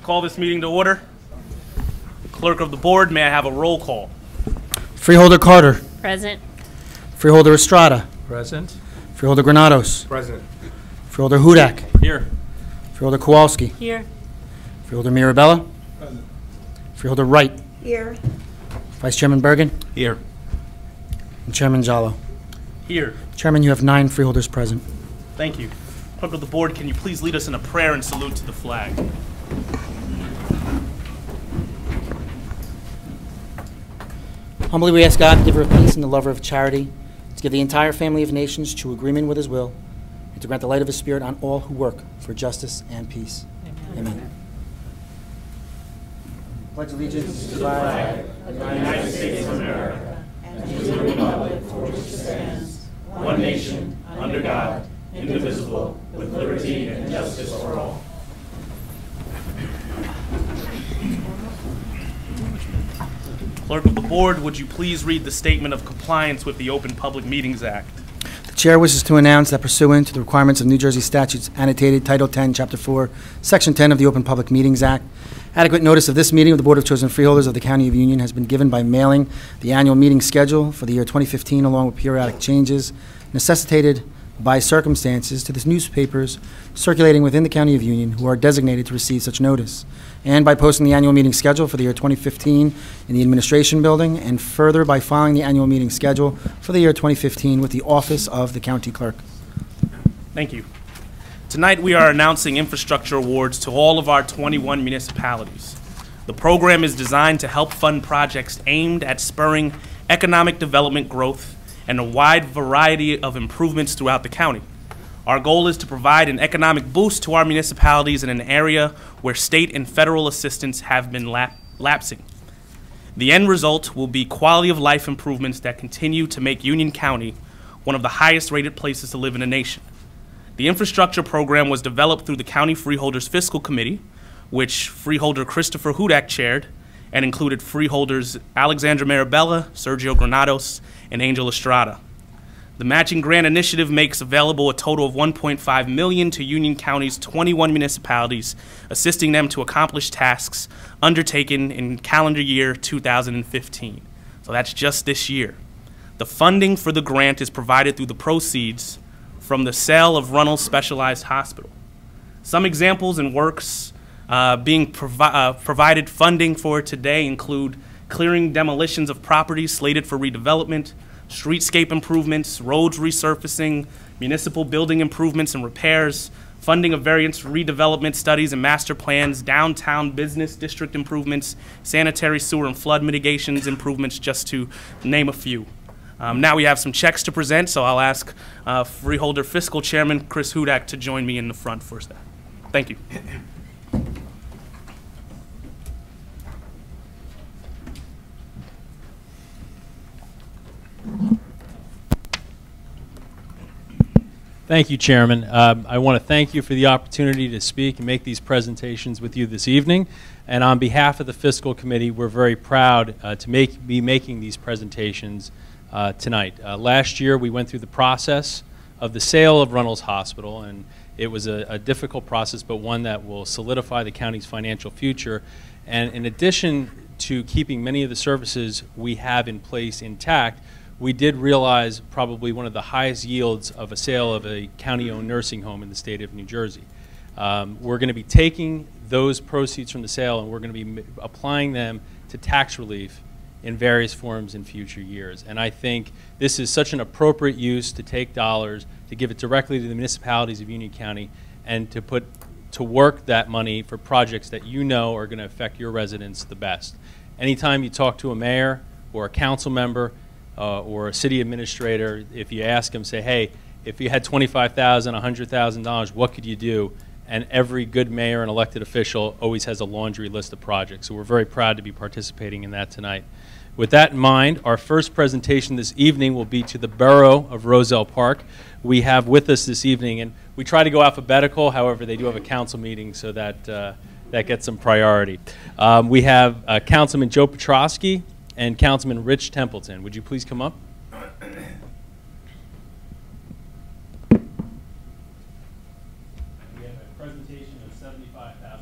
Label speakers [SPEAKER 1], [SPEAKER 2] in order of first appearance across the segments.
[SPEAKER 1] Call this meeting to order. Clerk of the board, may I have a roll call?
[SPEAKER 2] Freeholder Carter.
[SPEAKER 3] Present.
[SPEAKER 2] Freeholder Estrada.
[SPEAKER 4] Present.
[SPEAKER 2] Freeholder Granados.
[SPEAKER 4] Present.
[SPEAKER 2] Freeholder Hudak.
[SPEAKER 1] Here.
[SPEAKER 2] Freeholder Kowalski.
[SPEAKER 3] Here.
[SPEAKER 2] Freeholder Mirabella.
[SPEAKER 4] Present.
[SPEAKER 2] Freeholder Wright.
[SPEAKER 3] Here.
[SPEAKER 2] Vice Chairman Bergen.
[SPEAKER 4] Here.
[SPEAKER 2] And Chairman Jallo.
[SPEAKER 1] Here.
[SPEAKER 2] Chairman, you have 9 freeholders present.
[SPEAKER 1] Thank you. Clerk of the board, can you please lead us in a prayer and salute to the flag?
[SPEAKER 2] Humbly we ask God, giver of peace and the lover of charity, to give the entire family of nations true agreement with his will, and to grant the light of his spirit on all who work for justice and peace. Amen. Pledge allegiance to the flag
[SPEAKER 1] of the United States of America and to the republic for which it stands, one nation, under God, indivisible, with liberty and justice for all. Clerk of the board, would you please read the statement of compliance with the Open Public Meetings Act?
[SPEAKER 2] The chair wishes to announce that pursuant to the requirements of New Jersey statutes annotated Title 10, Chapter 4, Section 10 of the Open Public Meetings Act, adequate notice of this meeting of the Board of Chosen Freeholders of the County of Union has been given by mailing the annual meeting schedule for the year 2015 along with periodic changes necessitated by circumstances to the newspapers circulating within the County of Union who are designated to receive such notice, and by posting the annual meeting schedule for the year 2015 in the Administration Building, and further by filing the annual meeting schedule for the year 2015 with the Office of the County Clerk.
[SPEAKER 1] Thank you. Tonight we are announcing infrastructure awards to all of our 21 municipalities. The program is designed to help fund projects aimed at spurring economic development growth and a wide variety of improvements throughout the county. Our goal is to provide an economic boost to our municipalities in an area where state and federal assistance have been lapsing. The end result will be quality of life improvements that continue to make Union County one of the highest rated places to live in the nation. The infrastructure program was developed through the County Freeholders Fiscal Committee, which Freeholder Christopher Hudak chaired, and included freeholders Alexandra Marabella, Sergio Granados, and Angel Estrada. The matching grant initiative makes available a total of $1.5 million to Union County's 21 municipalities, assisting them to accomplish tasks undertaken in calendar year 2015. So that's just this year. The funding for the grant is provided through the proceeds from the sale of Runnels Specialized Hospital. Some examples and works being provided funding for today include clearing demolitions of properties slated for redevelopment, streetscape improvements, roads resurfacing, municipal building improvements and repairs, funding of various redevelopment studies and master plans, downtown business district improvements, sanitary sewer and flood mitigations improvements, just to name a few. Now we have some checks to present, so I'll ask Freeholder Fiscal Chairman Chris Hudak to join me in the front for that. Thank you.
[SPEAKER 5] Thank you, Chairman. I want to thank you for the opportunity to speak and make these presentations with you this evening. And on behalf of the Fiscal Committee, we're very proud to be making these presentations tonight. Last year, we went through the process of the sale of Runnels Hospital, and it was a difficult process, but one that will solidify the county's financial future. And in addition to keeping many of the services we have in place intact, we did realize probably one of the highest yields of a sale of a county-owned nursing home in the state of New Jersey. We're going to be taking those proceeds from the sale and we're going to be applying them to tax relief in various forms in future years. And I think this is such an appropriate use to take dollars, to give it directly to the municipalities of Union County, and to put to work that money for projects that you know are going to affect your residents the best. Anytime you talk to a mayor or a council member, or a city administrator, if you ask them, say, hey, if you had $25,000, $100,000, what could you do? And every good mayor and elected official always has a laundry list of projects. So we're very proud to be participating in that tonight. With that in mind, our first presentation this evening will be to the Borough of Roselle Park. We have with us this evening, and we try to go alphabetical, however, they do have a council meeting, so that, that gets some priority. We have Councilman Joe Petrosky and Councilman Rich Templeton. Would you please come up? We have a presentation of $75,000.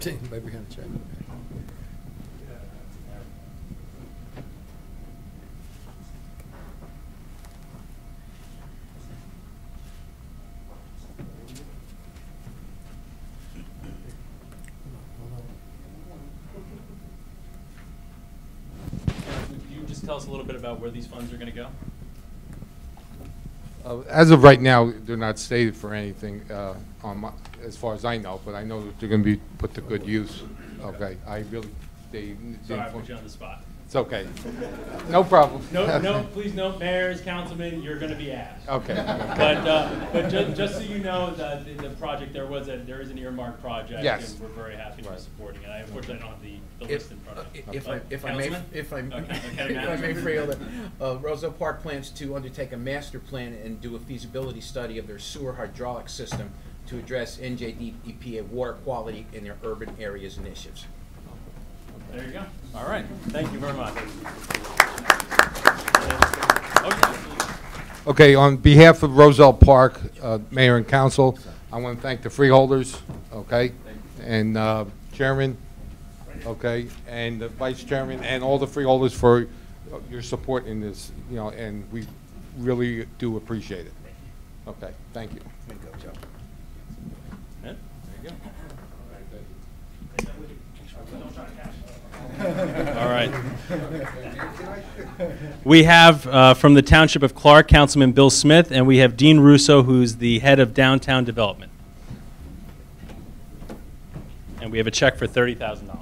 [SPEAKER 2] Maybe gonna check.
[SPEAKER 5] Could you just tell us a little bit about where these funds are going to go?
[SPEAKER 3] As of right now, they're not stated for anything as far as I know, but I know that they're going to be put to good use. Okay, I really,
[SPEAKER 5] Sorry, I put you on the spot.
[SPEAKER 3] It's okay. No problem.
[SPEAKER 5] No, please note, mayors, councilmen, you're going to be asked.
[SPEAKER 3] Okay.
[SPEAKER 5] But just so you know, the project, there is an earmarked project.
[SPEAKER 3] Yes.
[SPEAKER 5] And we're very happy to be
[SPEAKER 3] Right.
[SPEAKER 5] supporting it. I unfortunately don't have the list in front of me.
[SPEAKER 4] If I may,
[SPEAKER 5] Councilman?
[SPEAKER 4] Freeholder, Roselle Park plans to undertake a master plan and do a feasibility study of their sewer hydraulic system to address NJDEP water quality in their urban areas initiatives.
[SPEAKER 5] There you go. All right. Thank you very much.
[SPEAKER 3] Okay, on behalf of Roselle Park, Mayor and Council, I want to thank the freeholders, okay, and Chairman, okay, and the Vice Chairman, and all the freeholders for your support in this, and we really do appreciate it. Okay, thank you.
[SPEAKER 5] There you go. All right. We have from the Township of Clark, Councilman Bill Smith, and we have Dean Russo, who's the head of downtown development. And we have a check for $30,000.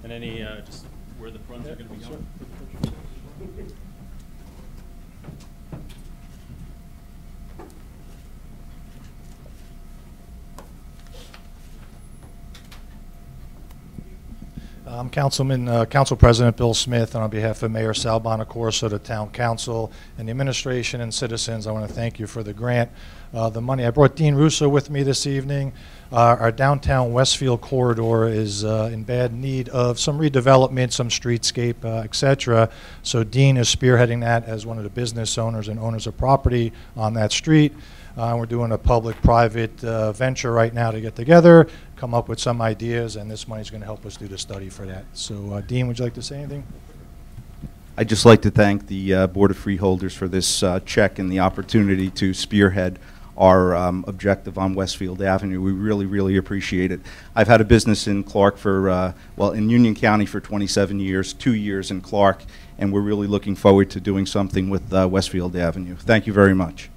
[SPEAKER 5] And any, just where the funds are going to be going?
[SPEAKER 6] I'm Council President Bill Smith, and on behalf of Mayor Sal Bonacorso, the Town Council, and the administration and citizens, I want to thank you for the grant. The money, I brought Dean Russo with me this evening. Our downtown Westfield corridor is in bad need of some redevelopment, some streetscape, et cetera. So Dean is spearheading that as one of the business owners and owners of property on that street. We're doing a public-private venture right now to get together, come up with some ideas, and this money is going to help us do the study for that. So, Dean, would you like to say anything?
[SPEAKER 7] I'd just like to thank the Board of Freeholders for this check and the opportunity to spearhead our objective on Westfield Avenue. We really, really appreciate it. I've had a business in Clark for, well, in Union County for 27 years, 2 years in Clark, and we're really looking forward to doing something with Westfield Avenue. Thank you very much.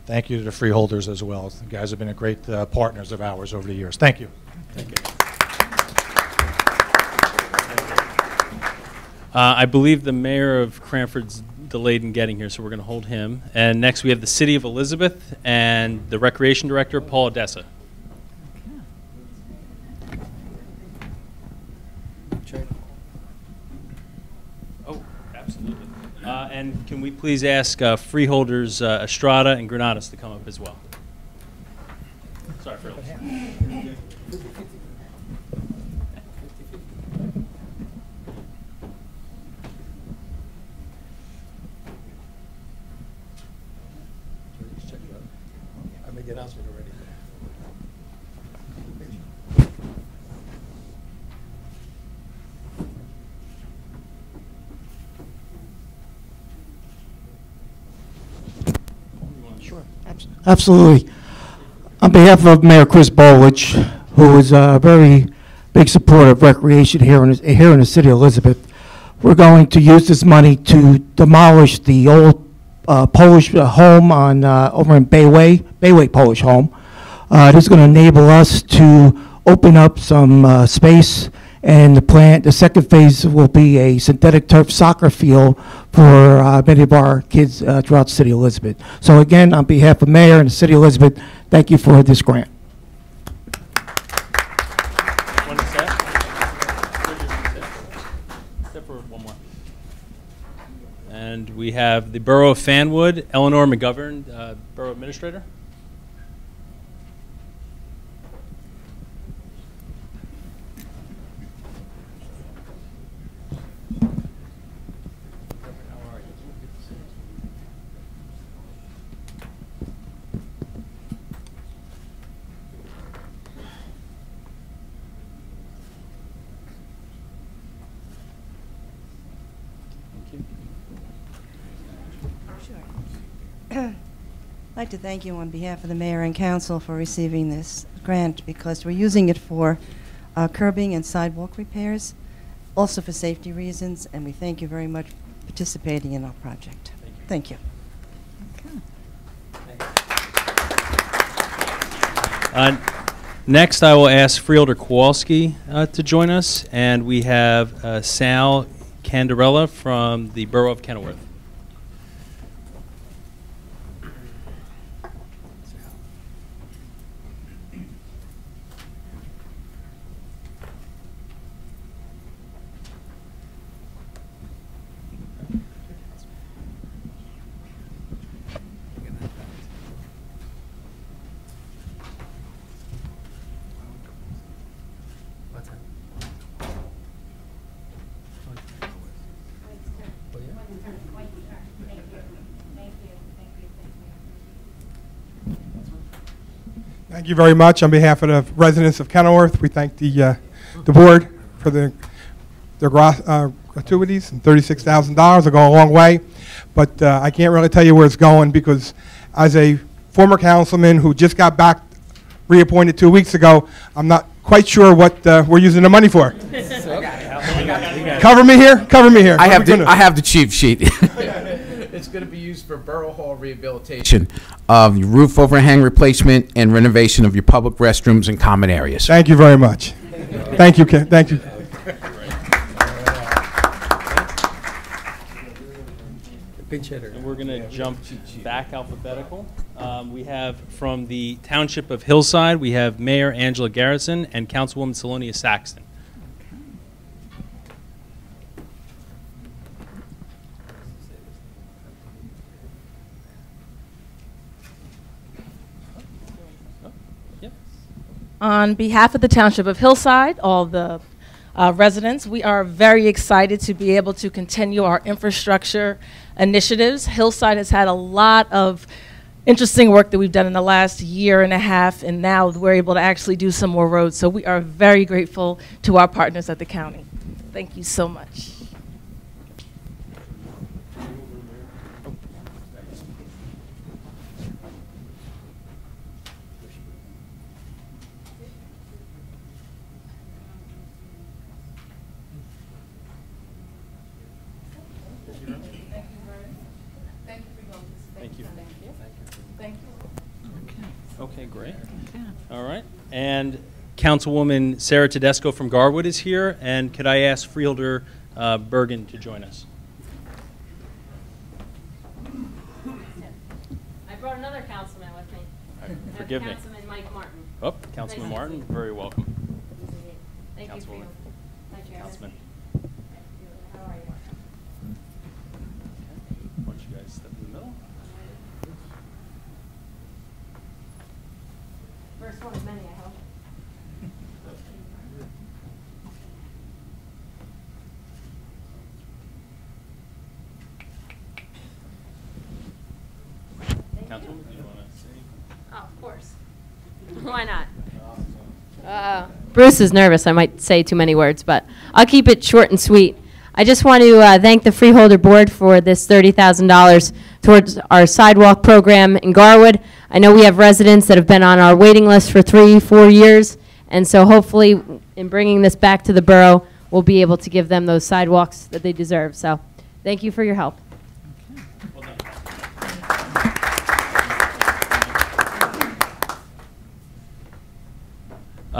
[SPEAKER 6] Thank you to the freeholders as well. You guys have been a great partners of ours over the years. Thank you.
[SPEAKER 5] Thank you. I believe the mayor of Cranford's delayed in getting here, so we're going to hold him. And next we have the City of Elizabeth and the Recreation Director, Paul Odessa. Oh, absolutely. And can we please ask freeholders Estrada and Granados to come up as well? Sorry, freeholders.
[SPEAKER 2] I made the announcement already.
[SPEAKER 8] Sure, absolutely. On behalf of Mayor Chris Bolich, who is a very big supporter of recreation here in the city of Elizabeth, we're going to use this money to demolish the old Polish home on over in Bayway Polish home. It is going to enable us to open up some space, and the second phase will be a synthetic turf soccer field for many of our kids throughout the city of Elizabeth. So again, on behalf of Mayor and the city of Elizabeth, thank you for this grant.
[SPEAKER 5] And we have the Borough of Fanwood, Eleanor McGovern, Borough Administrator.
[SPEAKER 9] I'd like to thank you on behalf of the mayor and council for receiving this grant, because we're using it for curbing and sidewalk repairs, also for safety reasons, and we thank you very much for participating in our project. Thank you.
[SPEAKER 5] Next, I will ask Freeholder Kowalski to join us, and we have Sal Candarella from the Borough of Kenilworth.
[SPEAKER 10] Thank you very much. On behalf of the residents of Kenilworth, we thank the board for their gratuities, and $36,000 will go a long way. But I can't really tell you where it's going, because as a former councilman who just got back reappointed 2 weeks ago, I'm not quite sure what we're using the money for. Cover me here. Cover me here.
[SPEAKER 4] I have the cheat sheet. It's going to be used for Borough Hall rehabilitation of your roof overhang replacement and renovation of your public restrooms and common areas.
[SPEAKER 10] Thank you very much. Thank you, Ken. Thank you.
[SPEAKER 5] And we're going to jump back alphabetical. We have from the Township of Hillside, we have Mayor Angela Garrison and Councilwoman Salonia Saxton.
[SPEAKER 11] On behalf of the Township of Hillside, all the residents, we are very excited to be able to continue our infrastructure initiatives. Hillside has had a lot of interesting work that we've done in the last year and a half, and now we're able to actually do some more roads. So we are very grateful to our partners at the county. Thank you so much.
[SPEAKER 5] Okay, great. All right. And Councilwoman Sarah Tedesco from Garwood is here. And could I ask Freeholder Bergen to join us?
[SPEAKER 12] I brought another councilman with me.
[SPEAKER 5] Forgive me.
[SPEAKER 12] Councilman Mike Martin.
[SPEAKER 5] Oh, Councilman
[SPEAKER 12] Nice to
[SPEAKER 5] Martin,
[SPEAKER 12] see you.
[SPEAKER 5] very welcome.
[SPEAKER 12] Thank you,
[SPEAKER 5] Councilwoman.
[SPEAKER 12] Freeholder. Hi, Chairman.
[SPEAKER 5] Councilman.
[SPEAKER 12] How are you?
[SPEAKER 5] Why don't you guys step in the middle?
[SPEAKER 12] First one of many, I hope.
[SPEAKER 5] Councilwoman, do you want to say?
[SPEAKER 12] Oh, of course. Why not? Bruce is nervous. I might say too many words, but I'll keep it short and sweet. I just want to thank the Freeholder Board for this $30,000 towards our sidewalk program in Garwood. I know we have residents that have been on our waiting list for 3-4 years, and so hopefully in bringing this back to the borough, we'll be able to give them those sidewalks that they deserve. So thank you for your help.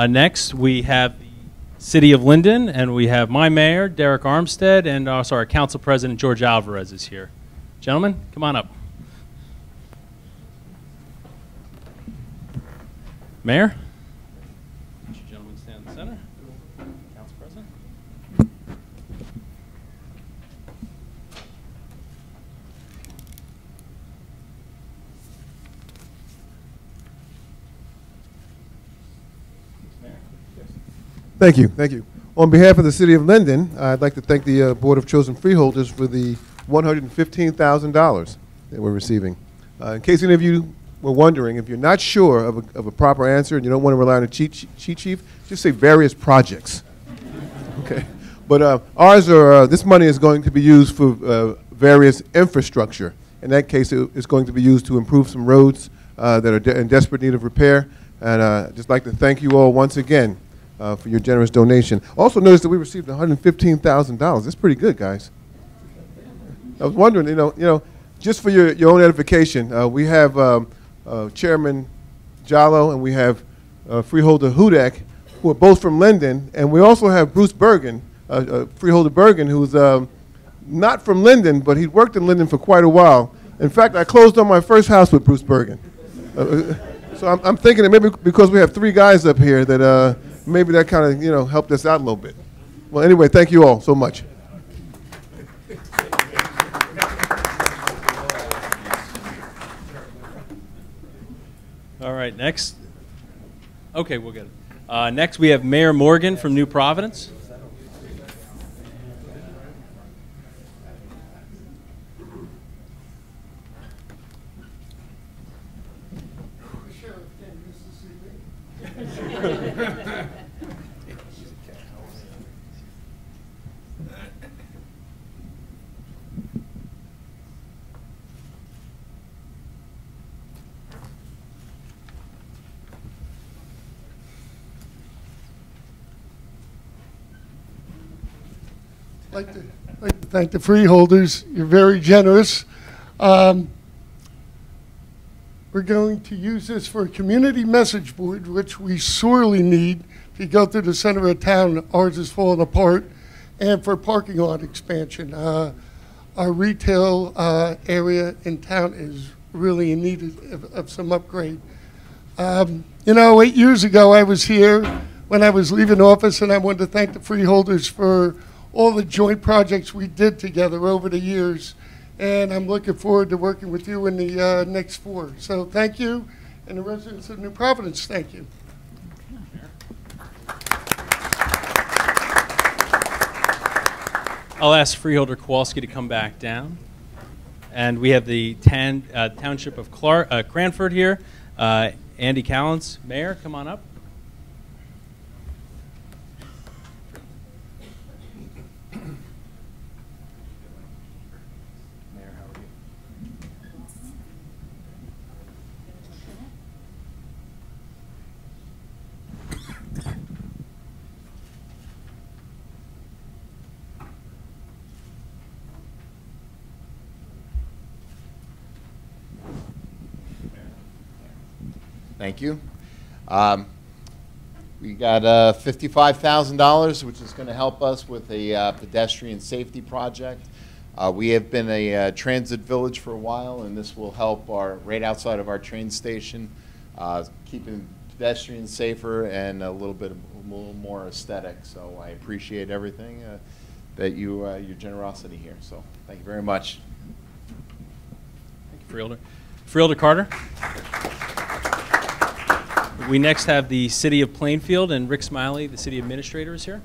[SPEAKER 5] Next, we have the City of Linden, and we have my mayor, Derek Armstead, and also our council president, George Alvarez, is here. Gentlemen, come on up. Mayor? Would you gentlemen stand in the center? Council president?
[SPEAKER 13] Thank you. Thank you. On behalf of the City of Linden, I'd like to thank the Board of Chosen Freeholders for the $115,000 that we're receiving. In case any of you were wondering, if you're not sure of a proper answer and you don't want to rely on a cheat sheet, just say various projects. Okay. But ours are, this money is going to be used for various infrastructure In that case, it's going to be used to improve some roads that are in desperate need of repair. And I'd just like to thank you all once again for your generous donation. Also noticed that we received $115,000. That's pretty good, guys. I was wondering, you know, just for your own edification, we have Chairman Jallo and we have Freeholder Hudak, who are both from Linden, and we also have Bruce Bergen, Freeholder Bergen, who's not from Linden, but he worked in Linden for quite a while. In fact, I closed on my first house with Bruce Bergen. So I'm thinking that maybe because we have 3 guys up here that maybe that kind of, you know, helped us out a little bit. Well, anyway, thank you all so much.
[SPEAKER 5] All right, next. Okay, we'll get it. Next, we have Mayor Morgan from New Providence.
[SPEAKER 14] I'd like to thank the freeholders. You're very generous. We're going to use this for a community message board, which we sorely need. If you go through the center of town, ours is falling apart, and for parking lot expansion. Our retail area in town is really in need of some upgrade. You know, 8 years ago I was here when I was leaving office, and I wanted to thank the freeholders for all the joint projects we did together over the years. And I'm looking forward to working with you in the next 4. So thank you, and the residents of New Providence, thank you.
[SPEAKER 5] I'll ask Freeholder Kowalski to come back down. And we have the Township of Cranford here. Andy Callens, Mayor, come on up.
[SPEAKER 15] Thank you. We got $55,000, which is going to help us with a pedestrian safety project. We have been a transit village for a while, and this will help right outside of our train station, keeping pedestrians safer and a little more aesthetic. So I appreciate everything that your generosity here. So thank you very much.
[SPEAKER 5] Thank you, Freeholder. Freeholder Carter. We next have the City of Plainfield, and Rick Smiley, the City Administrator, is here.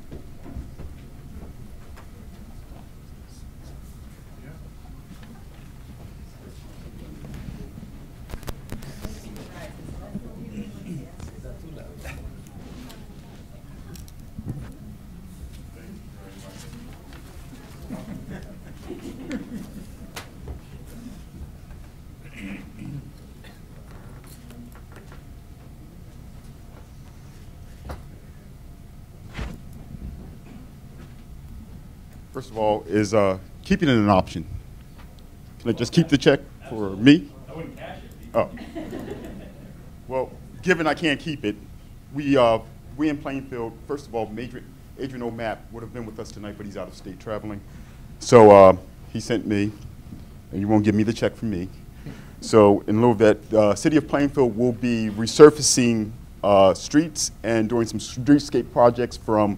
[SPEAKER 16] First of all, is keeping it an option. Can I just keep the check for me?
[SPEAKER 5] I wouldn't cash it.
[SPEAKER 16] Oh. Well, given I can't keep it, we in Plainfield, first of all, Adrian O'Map would have been with us tonight, but he's out of state traveling. So he sent me, and you won't give me the check from me. So in lieu of that, City of Plainfield will be resurfacing streets and doing some streetscape projects from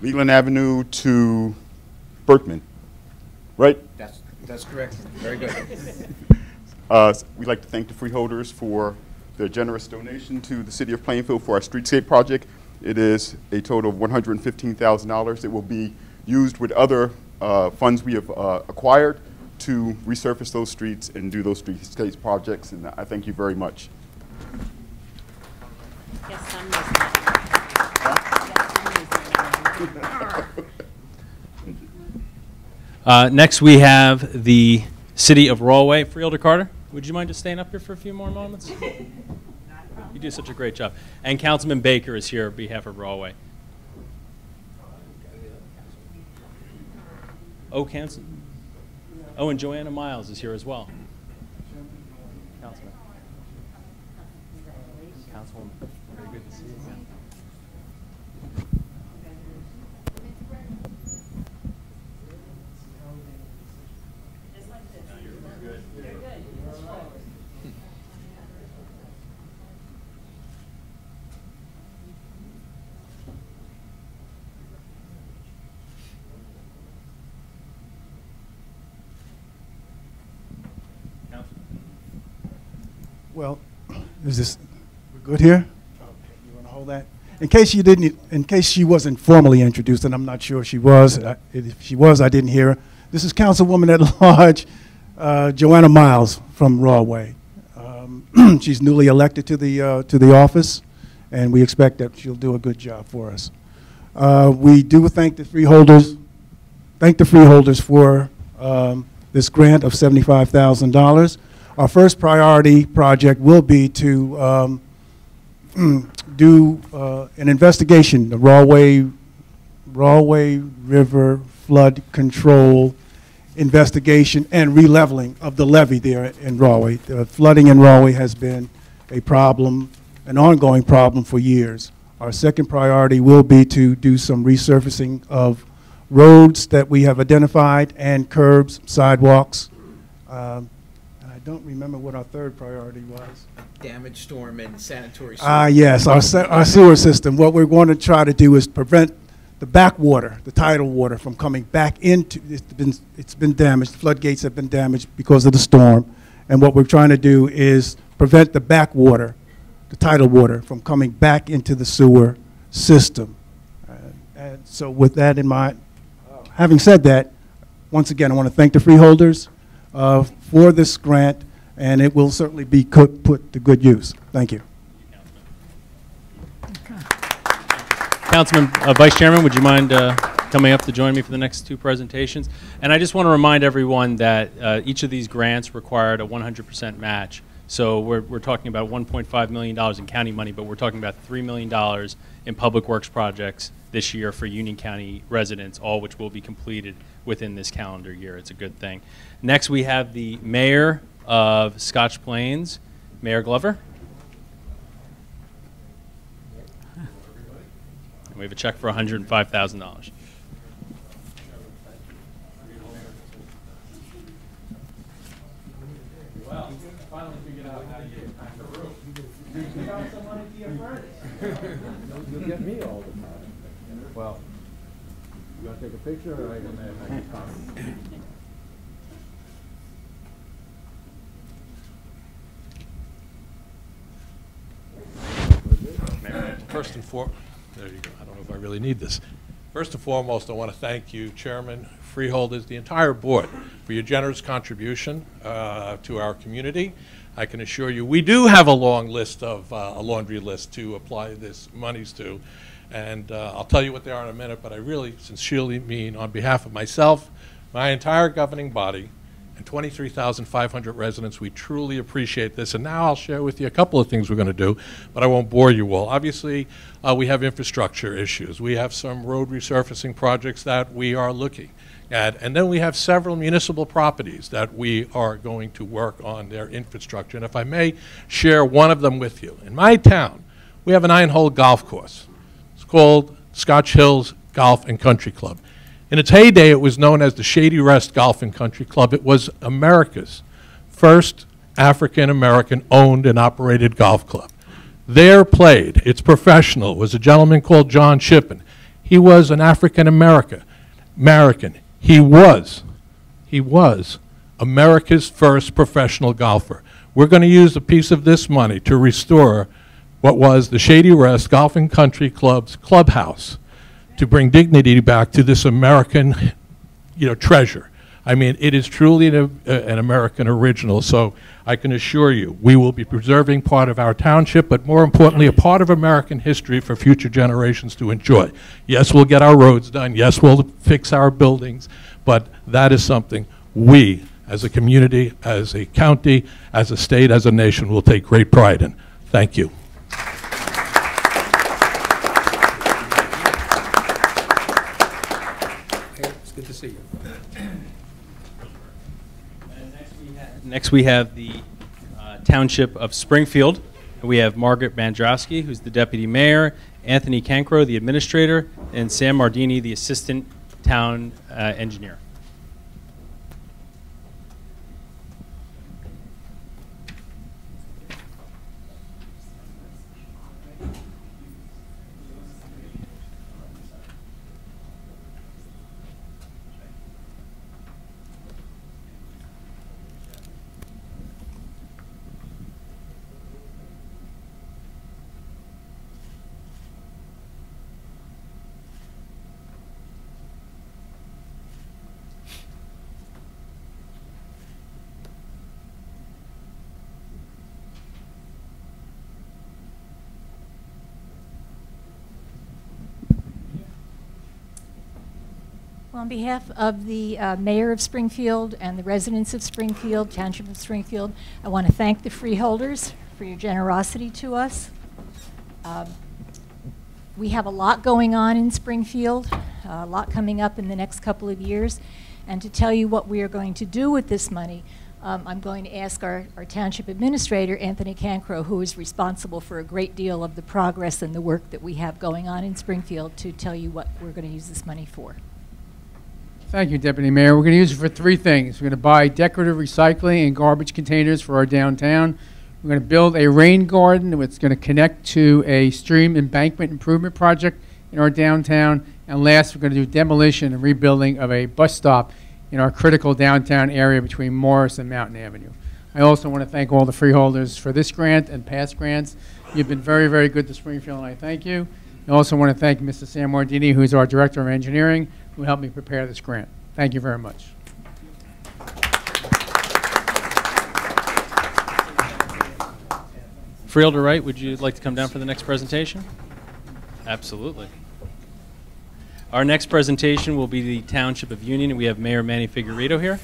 [SPEAKER 16] Leland Avenue to Berkman, right?
[SPEAKER 4] That's correct. Very good.
[SPEAKER 16] We'd like to thank the freeholders for their generous donation to the City of Plainfield for our streetscape project. It is a total of $115,000. It will be used with other funds we have acquired to resurface those streets and do those streetscape projects, and I thank you very much.
[SPEAKER 12] Yes, I'm
[SPEAKER 5] Next, we have the City of Rawley. Freeholder Carter, would you mind just staying up here for a few more moments? You do such a great job. And Councilman Baker is here on behalf of Rawley. Oh, and Joanna Miles is here as well. Councilwoman, very good to see you again.
[SPEAKER 17] Well, is this we're good here? Okay, you want to hold that? In case she wasn't formally introduced, and I'm not sure she was. If she was, I didn't hear her. This is Councilwoman at Large, Joanna Miles from Rawley. She's newly elected to the office, and we expect that she'll do a good job for us. We do thank the freeholders. Thank the freeholders for this grant of $75,000. Our first priority project will be to do an investigation, the Rawley River flood control investigation and releveling of the levee there in Rawley. The flooding in Rawley has been a problem, an ongoing problem for years. Our second priority will be to do some resurfacing of roads that we have identified and curbs, sidewalks. I don't remember what our third priority was.
[SPEAKER 4] Damage, storm, and sanitary sewer.
[SPEAKER 17] Yes, our sewer system. What we're going to try to do is prevent the backwater, the tidal water, from coming back into, it's been damaged, floodgates have been damaged because of the storm. And what we're trying to do is prevent the backwater, the tidal water, from coming back into the sewer system. And so with that in mind, having said that, once again, I want to thank the freeholders for this grant, and it will certainly be put to good use. Thank you.
[SPEAKER 5] Councilman, Vice Chairman, would you mind coming up to join me for the next two presentations? And I just want to remind everyone that each of these grants required a 100% match. So we're talking about $1.5 million in county money, but we're talking about $3 million in public works projects this year for Union County residents, all which will be completed within this calendar year. It's a good thing. Next, we have the Mayor of Scotch Plains, Mayor Glover. And we have a check for $105,000. Well, finally figured out how to get back the room. You found some money to your friends. You'll get me all the time. Well, you want to take a picture, or are you going to make a comment?
[SPEAKER 18] First and foremost, there you go. I don't know if I really need this. First and foremost, I want to thank you, Chairman, freeholders, the entire board, for your generous contribution to our community. I can assure you, we do have a long list of a laundry list to apply this monies to, and I'll tell you what they are in a minute. But I really sincerely mean, on behalf of myself, my entire governing body, and 23,500 residents, we truly appreciate this. And now I'll share with you a couple of things we're going to do, but I won't bore you all. Obviously, we have infrastructure issues. We have some road resurfacing projects that we are looking at. And then we have several municipal properties that we are going to work on their infrastructure. And if I may share one of them with you. In my town, we have a 9-hole golf course. It's called Scotch Hills Golf and Country Club. In its heyday, it was known as the Shady Rest Golf and Country Club. It was America's first African-American owned and operated golf club. There played, its professional, was a gentleman called John Shippen. He was an African-American. He was America's first professional golfer. We're going to use a piece of this money to restore what was the Shady Rest Golf and Country Club's clubhouse, to bring dignity back to this American, treasure. I mean, it is truly an American original. So I can assure you, we will be preserving part of our township, but more importantly, a part of American history for future generations to enjoy. Yes, we'll get our roads done. Yes, we'll fix our buildings, but that is something we, as a community, as a county, as a state, as a nation will take great pride in. Thank you.
[SPEAKER 1] It's good to see you.
[SPEAKER 5] Next we have the Township of Springfield. We have Margaret Bandrowski, who's the Deputy Mayor, Anthony Cancro, the Administrator, and Sam Mardini, the Assistant Town Engineer.
[SPEAKER 19] On behalf of the Mayor of Springfield and the residents of Springfield, Township of Springfield, I want to thank the freeholders for your generosity to us. We have a lot going on in Springfield, a lot coming up in the next couple of years, and to tell you what we are going to do with this money, I'm going to ask our Township Administrator, Anthony Cancro, who is responsible for a great deal of the progress and the work that we have going on in Springfield, to tell you what we're going to use this money for.
[SPEAKER 20] Thank you, Deputy Mayor. We're going to use it for three things. We're going to buy decorative recycling and garbage containers for our downtown. We're going to build a rain garden that's going to connect to a stream embankment improvement project in our downtown. And last, we're going to do demolition and rebuilding of a bus stop in our critical downtown area between Morris and Mountain Avenue. I also want to thank all the freeholders for this grant and past grants. You've been very, very good to Springfield, and I thank you. I also want to thank Mr. Sam Mardini, who's our Director of Engineering, who helped me prepare this grant. Thank you very much.
[SPEAKER 5] Freeholder Wright, would you like to come down for the next presentation? Absolutely. Our next presentation will be the Township of Union, and we have Mayor Manny Figueredo here.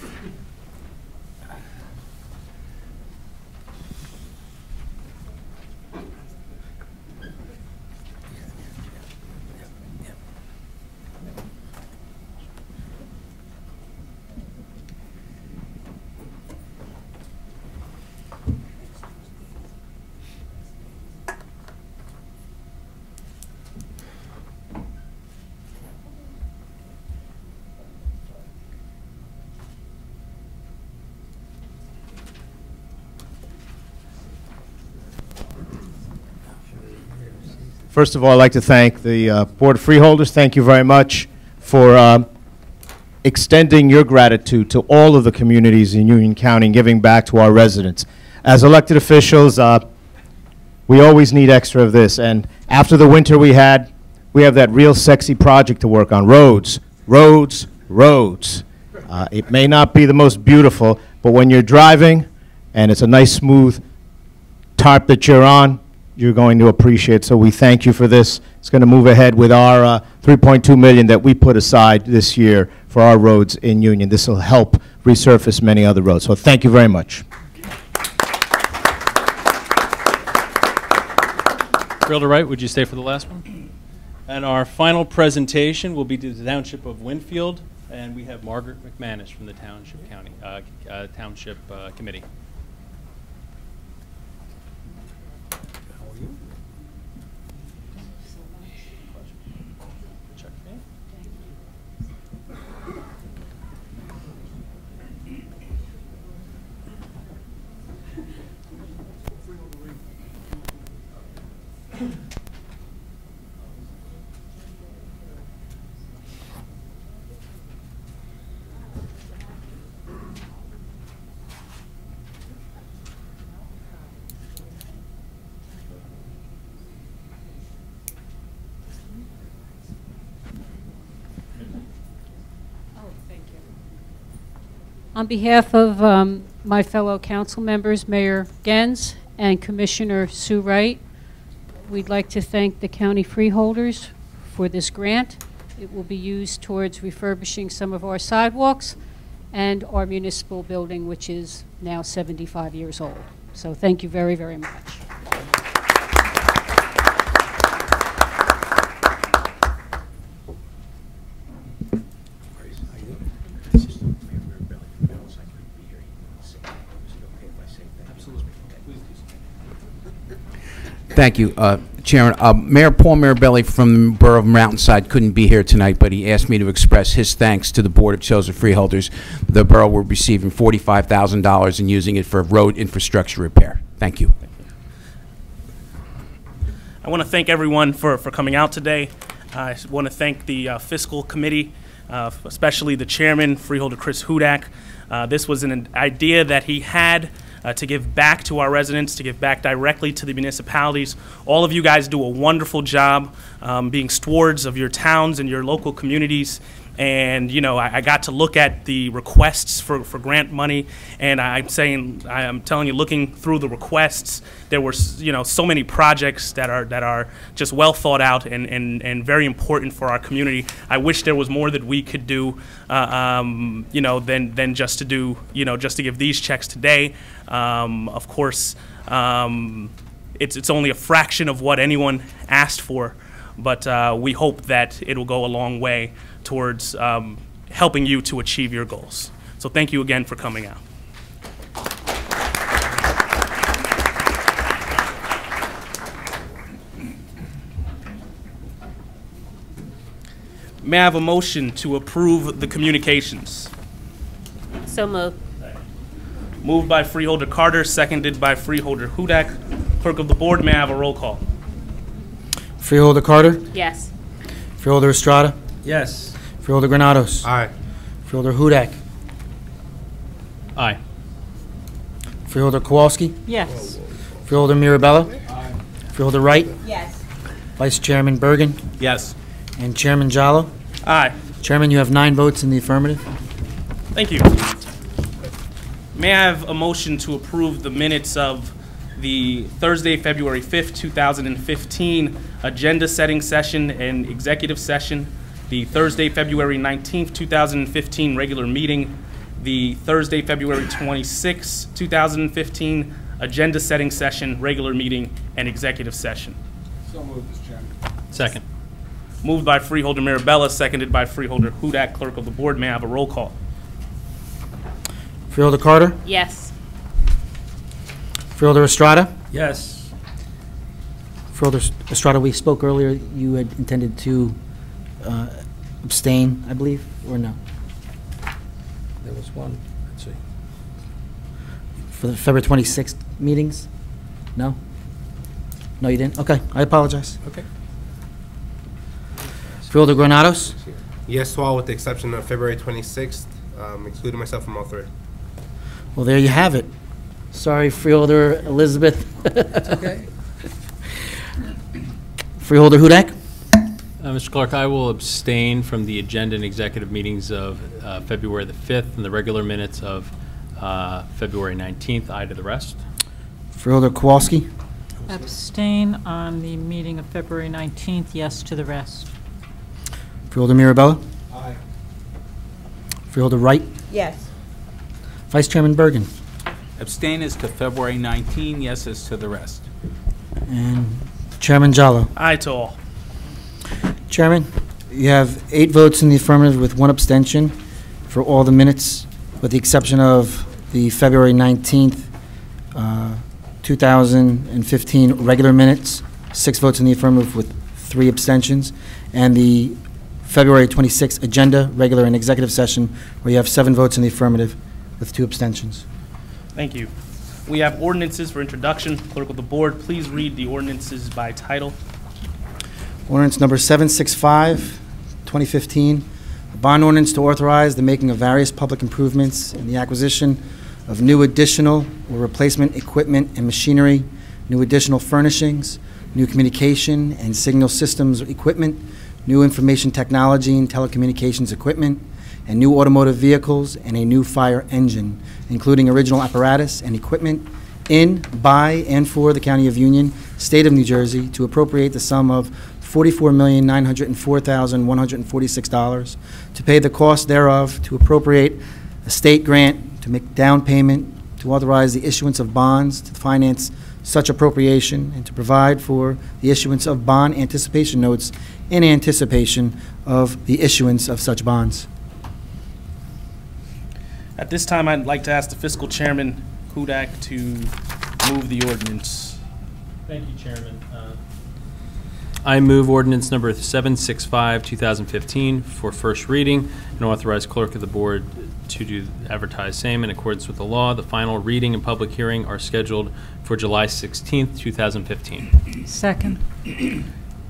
[SPEAKER 21] First of all, I'd like to thank the Board of Freeholders. Thank you very much for extending your gratitude to all of the communities in Union County and giving back to our residents. As elected officials, we always need extra of this. And after the winter we have that real sexy project to work on, roads, roads, roads. It may not be the most beautiful, but when you're driving and it's a nice smooth tarp that you're on, you're going to appreciate. So we thank you for this. It's going to move ahead with our $3.2 million that we put aside this year for our roads in Union. This will help resurface many other roads. So thank you very much.
[SPEAKER 5] Freeholder Wright, would you stay for the last one? And our final presentation will be to the Township of Winfield, and we have Margaret McManus from the Township Committee.
[SPEAKER 22] On behalf of my fellow council members, Mayor Gens and Commissioner Sue Wright, we'd like to thank the county freeholders for this grant. It will be used towards refurbishing some of our sidewalks and our municipal building, which is now 75 years old. So thank you very, very much.
[SPEAKER 3] Thank you, Chairman. Mayor Paul Mirabelli from the Borough of Mountainside couldn't be here tonight, but he asked me to express his thanks to the Board of Chosen Freeholders. The borough will be receiving $45,000 and using it for road infrastructure repair. Thank you.
[SPEAKER 1] I want to thank everyone for coming out today. I want to thank the Fiscal Committee, especially the Chairman, Freeholder Chris Hudak. This was an idea that he had to give back to our residents, to give back directly to the municipalities. All of you guys do a wonderful job being stewards of your towns and your local communities. And, you know, I got to look at the requests for grant money, and I'm telling you, looking through the requests, there were, you know, so many projects that are just well thought out and very important for our community. I wish there was more that we could do, you know, than just to do, you know, just to give these checks today. Of course, it's only a fraction of what anyone asked for, but we hope that it will go a long way towards helping you to achieve your goals. So thank you again for coming out. May I have a motion to approve the communications?
[SPEAKER 12] So moved.
[SPEAKER 1] Moved by Freeholder Carter, seconded by Freeholder Hudak. Clerk of the Board, may I have a roll call?
[SPEAKER 2] Freeholder Carter?
[SPEAKER 12] Yes.
[SPEAKER 2] Freeholder Estrada?
[SPEAKER 1] Yes.
[SPEAKER 2] Freeholder Granados?
[SPEAKER 6] Aye.
[SPEAKER 2] Freeholder Hudak?
[SPEAKER 5] Aye.
[SPEAKER 2] Freeholder Kowalski?
[SPEAKER 22] Yes.
[SPEAKER 2] Freeholder Mirabella?
[SPEAKER 6] Aye.
[SPEAKER 2] Freeholder Wright?
[SPEAKER 12] Yes.
[SPEAKER 2] Vice Chairman Bergen?
[SPEAKER 1] Yes.
[SPEAKER 2] And Chairman Jallo?
[SPEAKER 1] Aye.
[SPEAKER 2] Chairman, you have 9 votes in the affirmative.
[SPEAKER 1] Thank you. May I have a motion to approve the minutes of the Thursday, February 5th, 2015 agenda setting session and executive session, the Thursday, February 19th, 2015 regular meeting, the Thursday, February 26th, 2015 agenda setting session, regular meeting, and executive session?
[SPEAKER 6] So moved, Mr. Chairman.
[SPEAKER 5] Second.
[SPEAKER 1] Moved by Freeholder Mirabella, seconded by Freeholder Hudak. Clerk of the Board, may I have a roll call?
[SPEAKER 2] Freeholder Carter?
[SPEAKER 12] Yes.
[SPEAKER 2] Freeholder Estrada?
[SPEAKER 1] Yes.
[SPEAKER 2] Freeholder Estrada, we spoke earlier, you had intended to abstain, I believe, or no?
[SPEAKER 18] There was one, let's see.
[SPEAKER 2] For the February 26th meetings? No? No, you didn't? Okay, I apologize.
[SPEAKER 18] Okay.
[SPEAKER 2] Freeholder Granados?
[SPEAKER 7] Yes to all with the exception of February 26th, excluding myself from all 3.
[SPEAKER 2] Well, there you have it. Sorry, Freeholder Elizabeth.
[SPEAKER 18] That's okay.
[SPEAKER 2] Freeholder Hudak?
[SPEAKER 5] Mr. Clerk, I will abstain from the agenda and executive meetings of February the 5th and the regular minutes of February 19th. Aye to the rest.
[SPEAKER 2] Freeholder Kowalski?
[SPEAKER 23] Abstain on the meeting of February 19th, yes to the rest.
[SPEAKER 2] Freeholder Mirabella?
[SPEAKER 6] Aye.
[SPEAKER 2] Freeholder Wright?
[SPEAKER 12] Yes.
[SPEAKER 2] Vice Chairman Bergen?
[SPEAKER 24] Abstain as to February 19, yes as to the rest.
[SPEAKER 2] And Chairman Jallo?
[SPEAKER 1] Aye to all.
[SPEAKER 2] Chairman, you have 8 votes in the affirmative with 1 abstention for all the minutes, with the exception of the February 19th, 2015 regular minutes, 6 votes in the affirmative with 3 abstentions, and the February 26th agenda, regular and executive session, where you have 7 votes in the affirmative with 2 abstentions.
[SPEAKER 1] Thank you. We have ordinances for introduction. Clerk of the Board, please read the ordinances by title.
[SPEAKER 2] Ordinance number 765, 2015, a bond ordinance to authorize the making of various public improvements and the acquisition of new additional or replacement equipment and machinery, new additional furnishings, new communication and signal systems equipment, new information technology and telecommunications equipment, and new automotive vehicles and a new fire engine, including original apparatus and equipment in, by, and for the County of Union, State of New Jersey, to appropriate the sum of $44,904,146, to pay the cost thereof, to appropriate a state grant to make down payment, to authorize the issuance of bonds to finance such appropriation, and to provide for the issuance of bond anticipation notes in anticipation of the issuance of such bonds.
[SPEAKER 1] At this time, I'd like to ask the fiscal chairman, Hudak, to move the ordinance.
[SPEAKER 5] Thank you, Chairman. I move ordinance number 765, 2015 for first reading and authorize clerk of the board to advertise same in accordance with the law. The final reading and public hearing are scheduled for July 16th, 2015.
[SPEAKER 23] Second.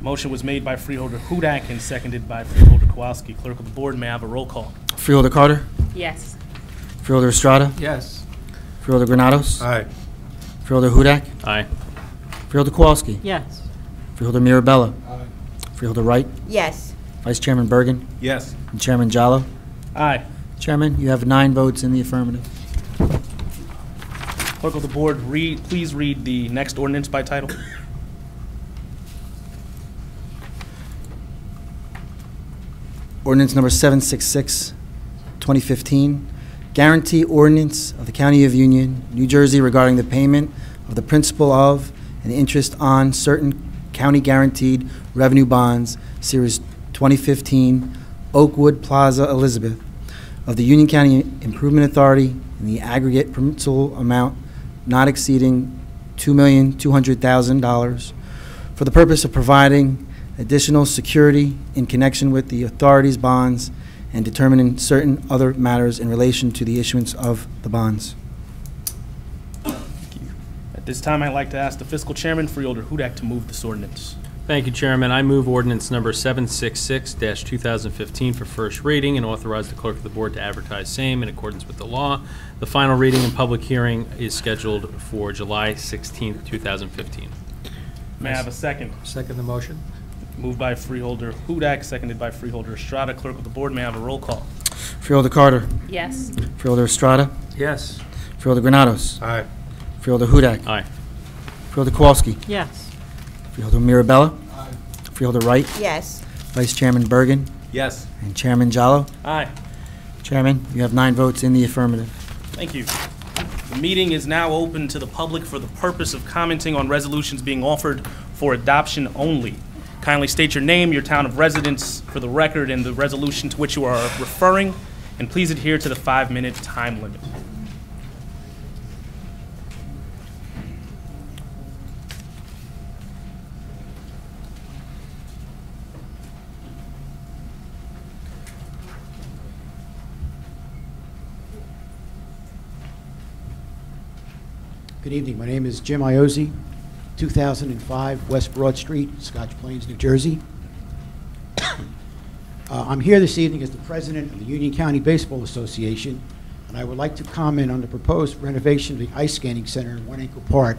[SPEAKER 1] Motion was made by Freeholder Hudak and seconded by Freeholder Kowalski. Clerk of the board, may I have a roll call?
[SPEAKER 2] Freeholder Carter?
[SPEAKER 12] Yes.
[SPEAKER 2] Freeholder Estrada?
[SPEAKER 24] Yes.
[SPEAKER 2] Freeholder Granados?
[SPEAKER 7] Aye.
[SPEAKER 2] Freeholder Hudak?
[SPEAKER 5] Aye.
[SPEAKER 2] Freeholder Kowalski?
[SPEAKER 23] Yes.
[SPEAKER 2] Freeholder Mirabella? Freeholder Wright?
[SPEAKER 12] Yes.
[SPEAKER 2] Vice Chairman Bergen?
[SPEAKER 7] Yes.
[SPEAKER 2] And Chairman Jallo?
[SPEAKER 1] Aye.
[SPEAKER 2] Chairman, you have 9 votes in the affirmative.
[SPEAKER 1] Clerk of the board, please read the next ordinance by title.
[SPEAKER 2] Ordinance number 766, 2015, guarantee ordinance of the County of Union, New Jersey regarding the payment of the principal of and interest on certain county guaranteed revenue bonds, Series 2015, Oakwood Plaza, Elizabeth, of the Union County Improvement Authority in the aggregate principal amount not exceeding $2,200,000 for the purpose of providing additional security in connection with the authority's bonds and determining certain other matters in relation to the issuance of the bonds.
[SPEAKER 1] At this time, I'd like to ask the fiscal chairman, Freeholder Hudak, to move this ordinance.
[SPEAKER 5] Thank you, Chairman. I move ordinance number 766-2015 for first reading and authorize the clerk of the board to advertise same in accordance with the law. The final reading and public hearing is scheduled for July 16th, 2015.
[SPEAKER 1] May I have a second?
[SPEAKER 24] Second the motion.
[SPEAKER 1] Moved by Freeholder Hudak, seconded by Freeholder Estrada. Clerk of the board, may I have a roll call?
[SPEAKER 2] Freeholder Carter?
[SPEAKER 12] Yes.
[SPEAKER 2] Freeholder Estrada?
[SPEAKER 24] Yes.
[SPEAKER 2] Freeholder Granados?
[SPEAKER 7] Aye.
[SPEAKER 2] Freeholder Hudak?
[SPEAKER 5] Aye.
[SPEAKER 2] Freeholder Kowalski?
[SPEAKER 23] Yes.
[SPEAKER 2] Freeholder Mirabella? Freeholder Wright?
[SPEAKER 12] Yes.
[SPEAKER 2] Vice Chairman Bergen?
[SPEAKER 24] Yes.
[SPEAKER 2] And Chairman Jallo?
[SPEAKER 1] Aye.
[SPEAKER 2] Chairman, you have 9 votes in the affirmative.
[SPEAKER 1] Thank you. The meeting is now open to the public for the purpose of commenting on resolutions being offered for adoption only. Kindly state your name, your town of residence for the record, and the resolution to which you are referring, and please adhere to the 5-minute time limit.
[SPEAKER 8] Good evening. My name is Jim Iozzi, 2005 West Broad Street, Scotch Plains, New Jersey. I'm here this evening as the president of the Union County Baseball Association, and I would like to comment on the proposed renovation of the ice skating center in One Ankle Park,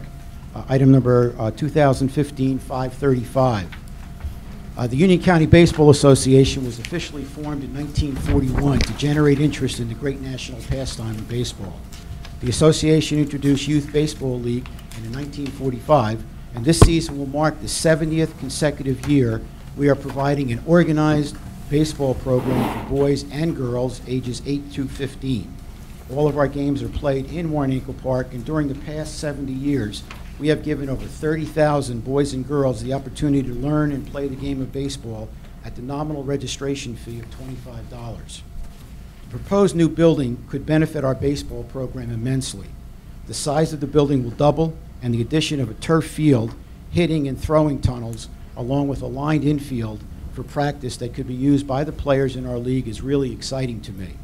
[SPEAKER 8] item number 2015-535. The Union County Baseball Association was officially formed in 1941 to generate interest in the great national pastime of baseball. The association introduced Youth Baseball League in 1945, and this season will mark the 70th consecutive year we are providing an organized baseball program for boys and girls ages 8 to 15. All of our games are played in One Ankle Park, and during the past 70 years, we have given over 30,000 boys and girls the opportunity to learn and play the game of baseball at the nominal registration fee of $25. The proposed new building could benefit our baseball program immensely. The size of the building will double, and the addition of a turf field, hitting and throwing tunnels, along with a lined infield for practice that could be used by the players in our league is really exciting to me.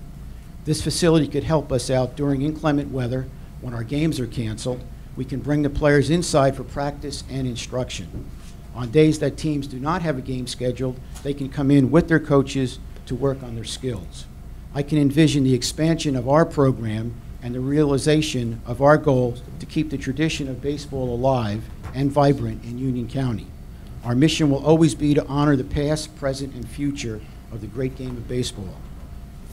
[SPEAKER 8] This facility could help us out during inclement weather when our games are canceled. We can bring the players inside for practice and instruction. On days that teams do not have a game scheduled, they can come in with their coaches to work on their skills. I can envision the expansion of our program and the realization of our goal to keep the tradition of baseball alive and vibrant in Union County. Our mission will always be to honor the past, present, and future of the great game of baseball.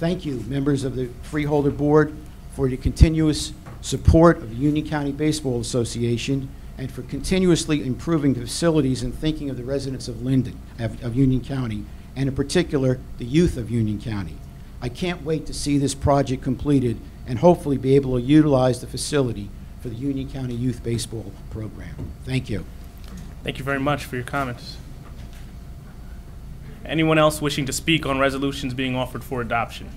[SPEAKER 8] Thank you, members of the Freeholder Board, for your continuous support of the Union County Baseball Association and for continuously improving the facilities and thinking of the residents of Linden, of Union County, and in particular, the youth of Union County. I can't wait to see this project completed and hopefully be able to utilize the facility for the Union County Youth Baseball Program. Thank you.
[SPEAKER 1] Thank you very much for your comments. Anyone else wishing to speak on resolutions being offered for adoption?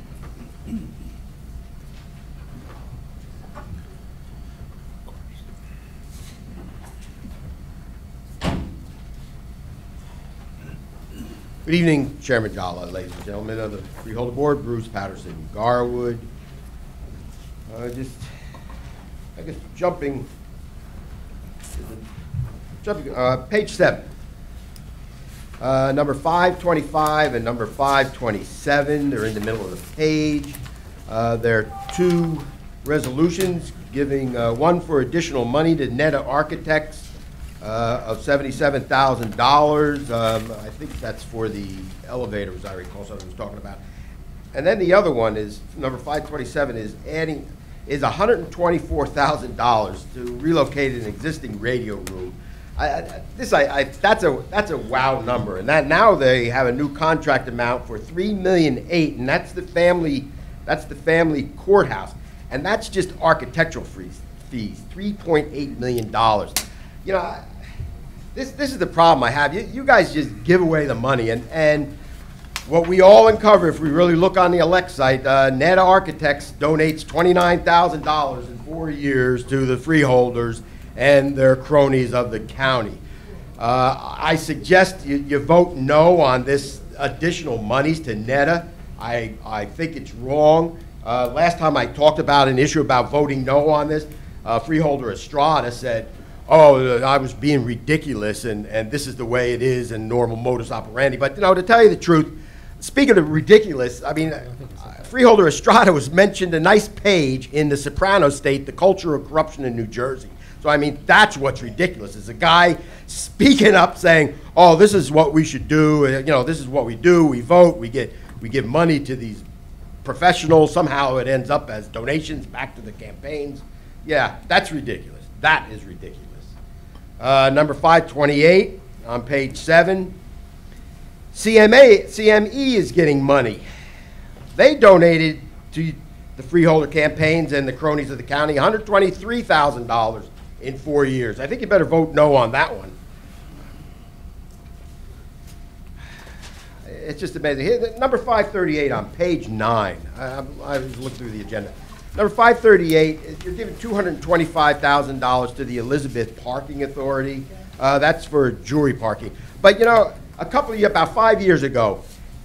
[SPEAKER 9] Good evening, Chairman Jalla, ladies and gentlemen of the Freeholder Board, Bruce Patterson, Garwood. I guess jumping, page 7. Number 525 and number 527, they're in the middle of the page. There are 2 resolutions giving one for additional money to Netta Architects of $77,000. I think that's for the elevator, as I recall, someone was talking about. And then the other one is, number 527, is $124,000 to relocate an existing radio room. That's a wow number, and that now they have a new contract amount for $3.8 million, and that's the family courthouse, and that's just architectural fees, $3.8 million. You know, this is the problem I have. You guys just give away the money, and what we all uncover, if we really look on the elect site, Netta Architects donates $29,000 in 4 years to the freeholders and their cronies of the county. I suggest you vote no on this additional monies to Netta. I think it's wrong. Last time I talked about an issue about voting no on this, Freeholder Estrada said, oh, I was being ridiculous, and this is the way it is and normal modus operandi. But, you know, to tell you the truth, speaking of ridiculous, I mean, Freeholder Estrada was mentioned a nice page in The Soprano State, The Culture of Corruption in New Jersey. So, I mean, that's what's ridiculous, is a guy speaking up saying, oh, this is what we should do, you know, this is what we do, we vote, we give money to these professionals, somehow it ends up as donations back to the campaigns. Yeah, that's ridiculous. That is ridiculous. Number 528 on page 7. CME is getting money. They donated to the freeholder campaigns and the cronies of the county $123,000 in 4 years. I think you better vote no on that one. It's just amazing. Here, number 538 on page 9. I was looking through the agenda. Number 538, you're giving $225,000 to the Elizabeth Parking Authority. That's for jury parking. But, you know, about 5 years ago,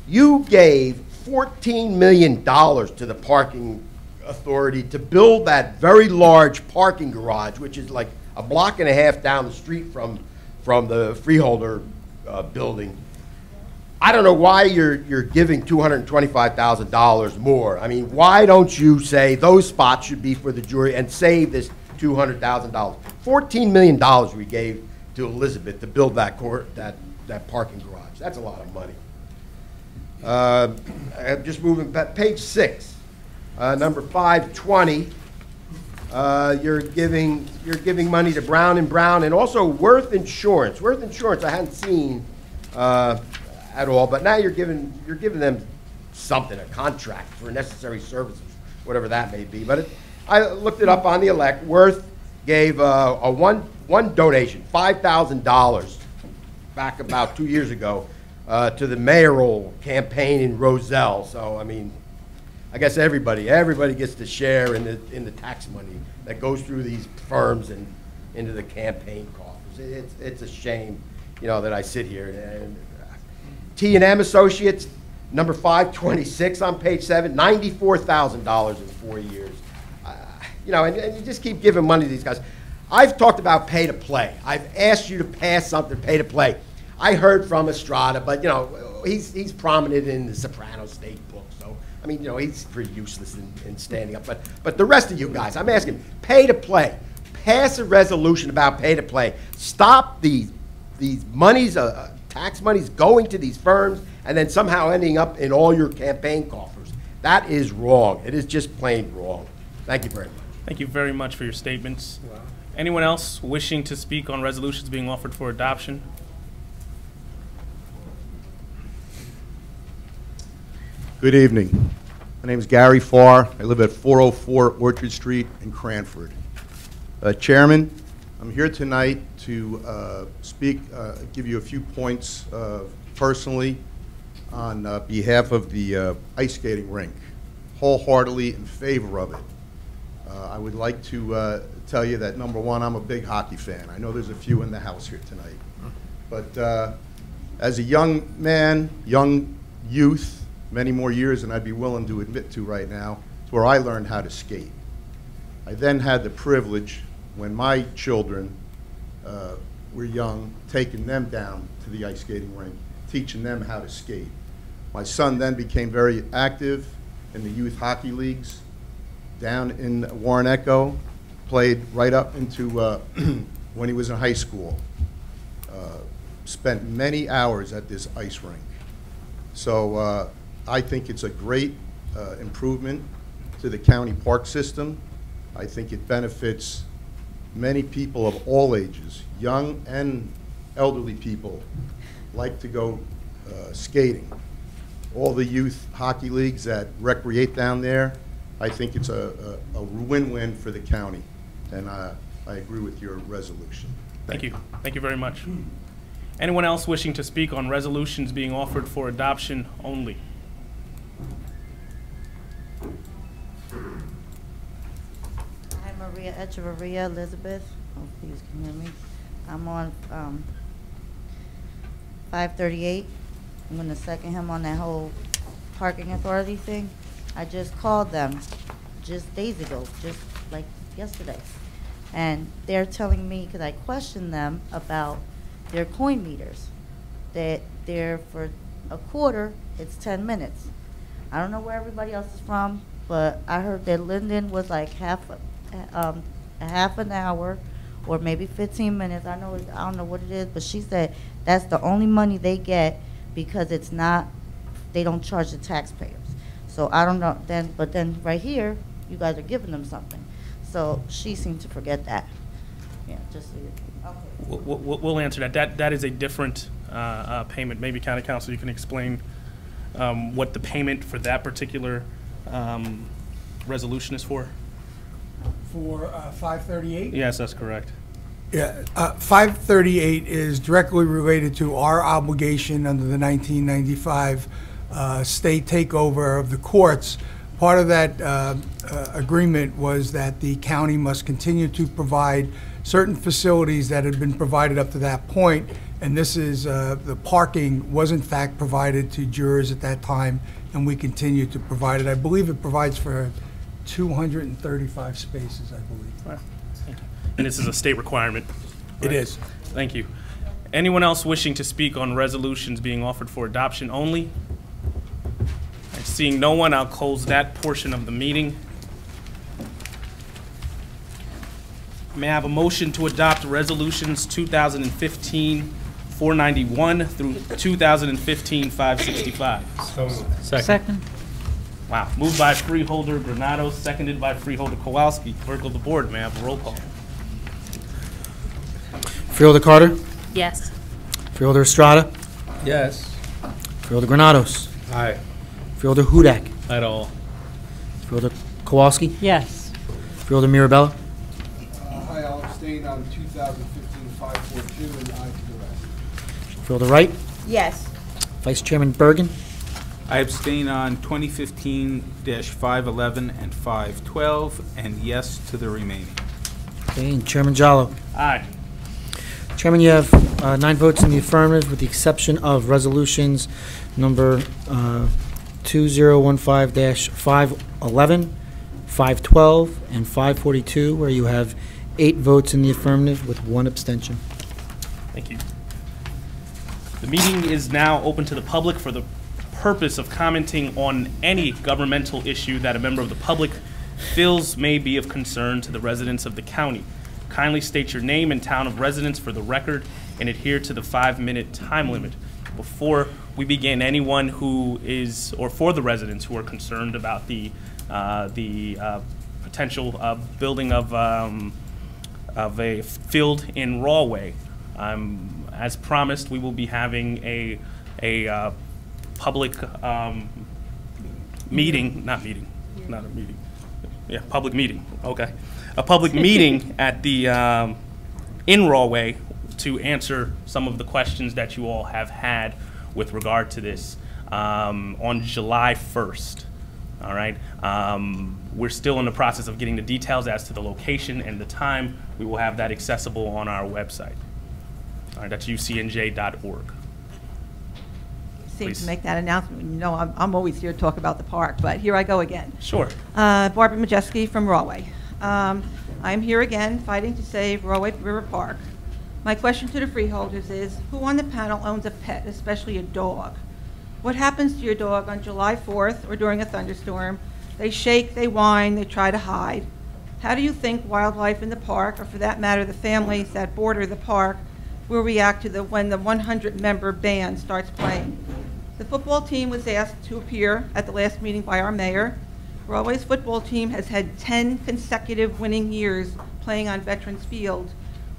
[SPEAKER 9] you gave $14 million to the parking authority to build that very large parking garage, which is like a block and a half down the street from the Freeholder building. I don't know why you're giving $225,000 more. I mean, why don't you say those spots should be for the jury and save this $200,000? $14 million we gave to Elizabeth to build that parking garage. That's a lot of money. I'm just moving back, page 6, number 520. You're giving money to Brown and Brown and also Worth Insurance. Worth Insurance I hadn't seen at all, but now you're giving them something, a contract for necessary services, whatever that may be. But I looked it up on the elect. Worth gave a one donation, $5,000, back about 2 years ago, to the mayoral campaign in Roselle. So I mean, I guess everybody gets to share in the tax money that goes through these firms and into the campaign coffers. It's a shame, you know, that I sit here and. T&M Associates, number 526 on page 7, $94,000 in 4 years. You know, and you just keep giving money to these guys. I've talked about pay to play. I've asked you to pass something pay to play. I heard from Estrada, but you know, he's prominent in the Soprano State book. So I mean, you know, he's pretty useless in standing up. But the rest of you guys, I'm asking, pay to play. Pass a resolution about pay to play. Stop these monies. Tax money's going to these firms and then somehow ending up in all your campaign coffers. That is wrong. It is just plain wrong. Thank you very much.
[SPEAKER 1] Thank you very much for your statements. Wow. Anyone else wishing to speak on resolutions being offered for adoption?
[SPEAKER 10] Good evening. My name is Gary Farr. I live at 404 Orchard Street in Cranford. Chairman, I'm here tonight to give you a few points personally on behalf of the ice skating rink. Wholeheartedly in favor of it. I would like to tell you that, number one, I'm a big hockey fan. I know there's a few in the house here tonight. But as a young man, young youth, many more years than I'd be willing to admit to right now, it's where I learned how to skate. I then had the privilege, when my children were young, taking them down to the ice skating rink, teaching them how to skate. My son then became very active in the youth hockey leagues down in Warren Echo, played right up into when he was in high school. Spent many hours at this ice rink. So I think it's a great improvement to the county park system. I think it benefits many people of all ages, young and elderly people like to go skating. All the youth hockey leagues that recreate down there, I think it's a win-win for the county, and I agree with your resolution.
[SPEAKER 1] Thank you. Thank you very much. Anyone else wishing to speak on resolutions being offered for adoption only?
[SPEAKER 11] Hi, Maria Echeverria Elizabeth. Hopefully you can hear me. I'm on 538. I'm going to second him on that whole parking authority thing. I just called them just days ago, just like yesterday. And they're telling me, because I questioned them about their coin meters, that they're for a quarter, it's 10 minutes. I don't know where everybody else is from, but I heard that Linden was like half an hour or maybe 15 minutes. I don't know what it is, but she said that's the only money they get because it's not, they don't charge the taxpayers. So I don't know, but then right here, you guys are giving them something. So she seemed to forget that. Yeah, just so you, okay.
[SPEAKER 1] We'll answer that. That is a different payment. Maybe County Council, you can explain what the payment for that particular resolution is for?
[SPEAKER 13] For 538?
[SPEAKER 1] Yes, that's correct.
[SPEAKER 13] Yeah, 538 is directly related to our obligation under the 1995 state takeover of the courts. Part of that agreement was that the county must continue to provide certain facilities that had been provided up to that point, and this is the parking was in fact provided to jurors at that time, and we continue to provide it. I believe it provides for 235 spaces, I believe.
[SPEAKER 1] Wow. Thank you. And this is a state requirement?
[SPEAKER 13] It is.
[SPEAKER 1] Thank you. Anyone else wishing to speak on resolutions being offered for adoption only? Seeing no one, I'll close that portion of the meeting. May I have a motion to adopt resolutions 2015-491 through 2015-565?
[SPEAKER 7] So moved.
[SPEAKER 23] Second.
[SPEAKER 1] Wow. Moved by Freeholder Granados, seconded by Freeholder Kowalski. Clerk of the board, may I have a roll call?
[SPEAKER 2] Freeholder Carter?
[SPEAKER 12] Yes.
[SPEAKER 2] Freeholder Estrada?
[SPEAKER 7] Yes.
[SPEAKER 2] Freeholder Granados?
[SPEAKER 7] Aye.
[SPEAKER 2] Freeholder Hudak?
[SPEAKER 1] At all.
[SPEAKER 2] Freeholder Kowalski?
[SPEAKER 23] Yes.
[SPEAKER 2] Freeholder Mirabella?
[SPEAKER 14] Aye, I'll abstain on 2015-542 and aye to the rest.
[SPEAKER 2] Freeholder Wright?
[SPEAKER 11] Yes.
[SPEAKER 2] Vice Chairman Bergen?
[SPEAKER 24] I abstain on 2015-511 and 512, and yes to the remaining.
[SPEAKER 2] Okay, and Chairman Jallo?
[SPEAKER 1] Aye.
[SPEAKER 2] Chairman, you have 9 votes in the affirmative with the exception of resolutions number 2015-511, 512, and 542, where you have 8 votes in the affirmative with 1 abstention.
[SPEAKER 1] Thank you. The meeting is now open to the public for the purpose of commenting on any governmental issue that a member of the public feels may be of concern to the residents of the county. Kindly state your name and town of residence for the record and adhere to the 5-minute time limit. Before we begin, anyone who is, or for the residents who are concerned about the potential building of a field in Rawway, as promised, we will be having a public meeting, not meeting, not a meeting. Yeah, public meeting, okay. A public meeting at the, in Rawway to answer some of the questions that you all have had with regard to this on July 1st. All right. We're still in the process of getting the details as to the location and the time. We will have that accessible on our website. All right, that's ucnj.org.
[SPEAKER 4] Seem
[SPEAKER 1] Please.
[SPEAKER 4] to make that announcement. You know, I'm always here to talk about the park, but here I go again.
[SPEAKER 1] Sure.
[SPEAKER 4] Barbara Majeski from Rawway. I'm here again fighting to save Rawway River Park. My question to the freeholders is, who on the panel owns a pet, especially a dog? What happens to your dog on July 4th or during a thunderstorm? They shake, they whine, they try to hide. How do you think wildlife in the park, or for that matter the families that border the park, will react to when the 100-member band starts playing? The football team was asked to appear at the last meeting by our mayor. Rawway's football team has had 10 consecutive winning years playing on Veterans Field.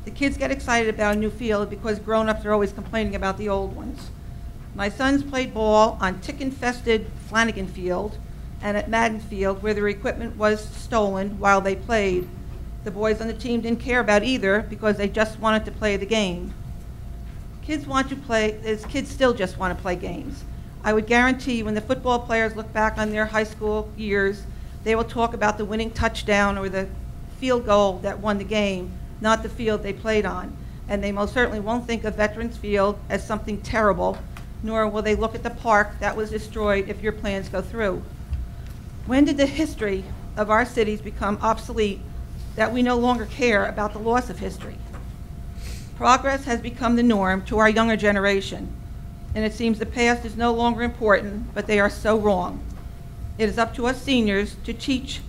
[SPEAKER 4] The kids get excited about a new field because grown-ups are always complaining about the old ones. My sons played ball on tick-infested Flanagan Field and at Madden Field, where their equipment was stolen while they played. The boys on the team didn't care about either because they just wanted to play the game. Kids still just want to play games. I would guarantee when the football players look back on their high school years, they will talk about the winning touchdown or the field goal that won the game, not the field they played on. And they most certainly won't think of Veterans Field as something terrible, nor will they look at the park that was destroyed if your plans go through. When did the history of our cities become obsolete that we no longer care about the loss of history? Progress has become the norm to our younger generation, and it seems the past is no longer important, but they are so wrong. It is up to us seniors to teach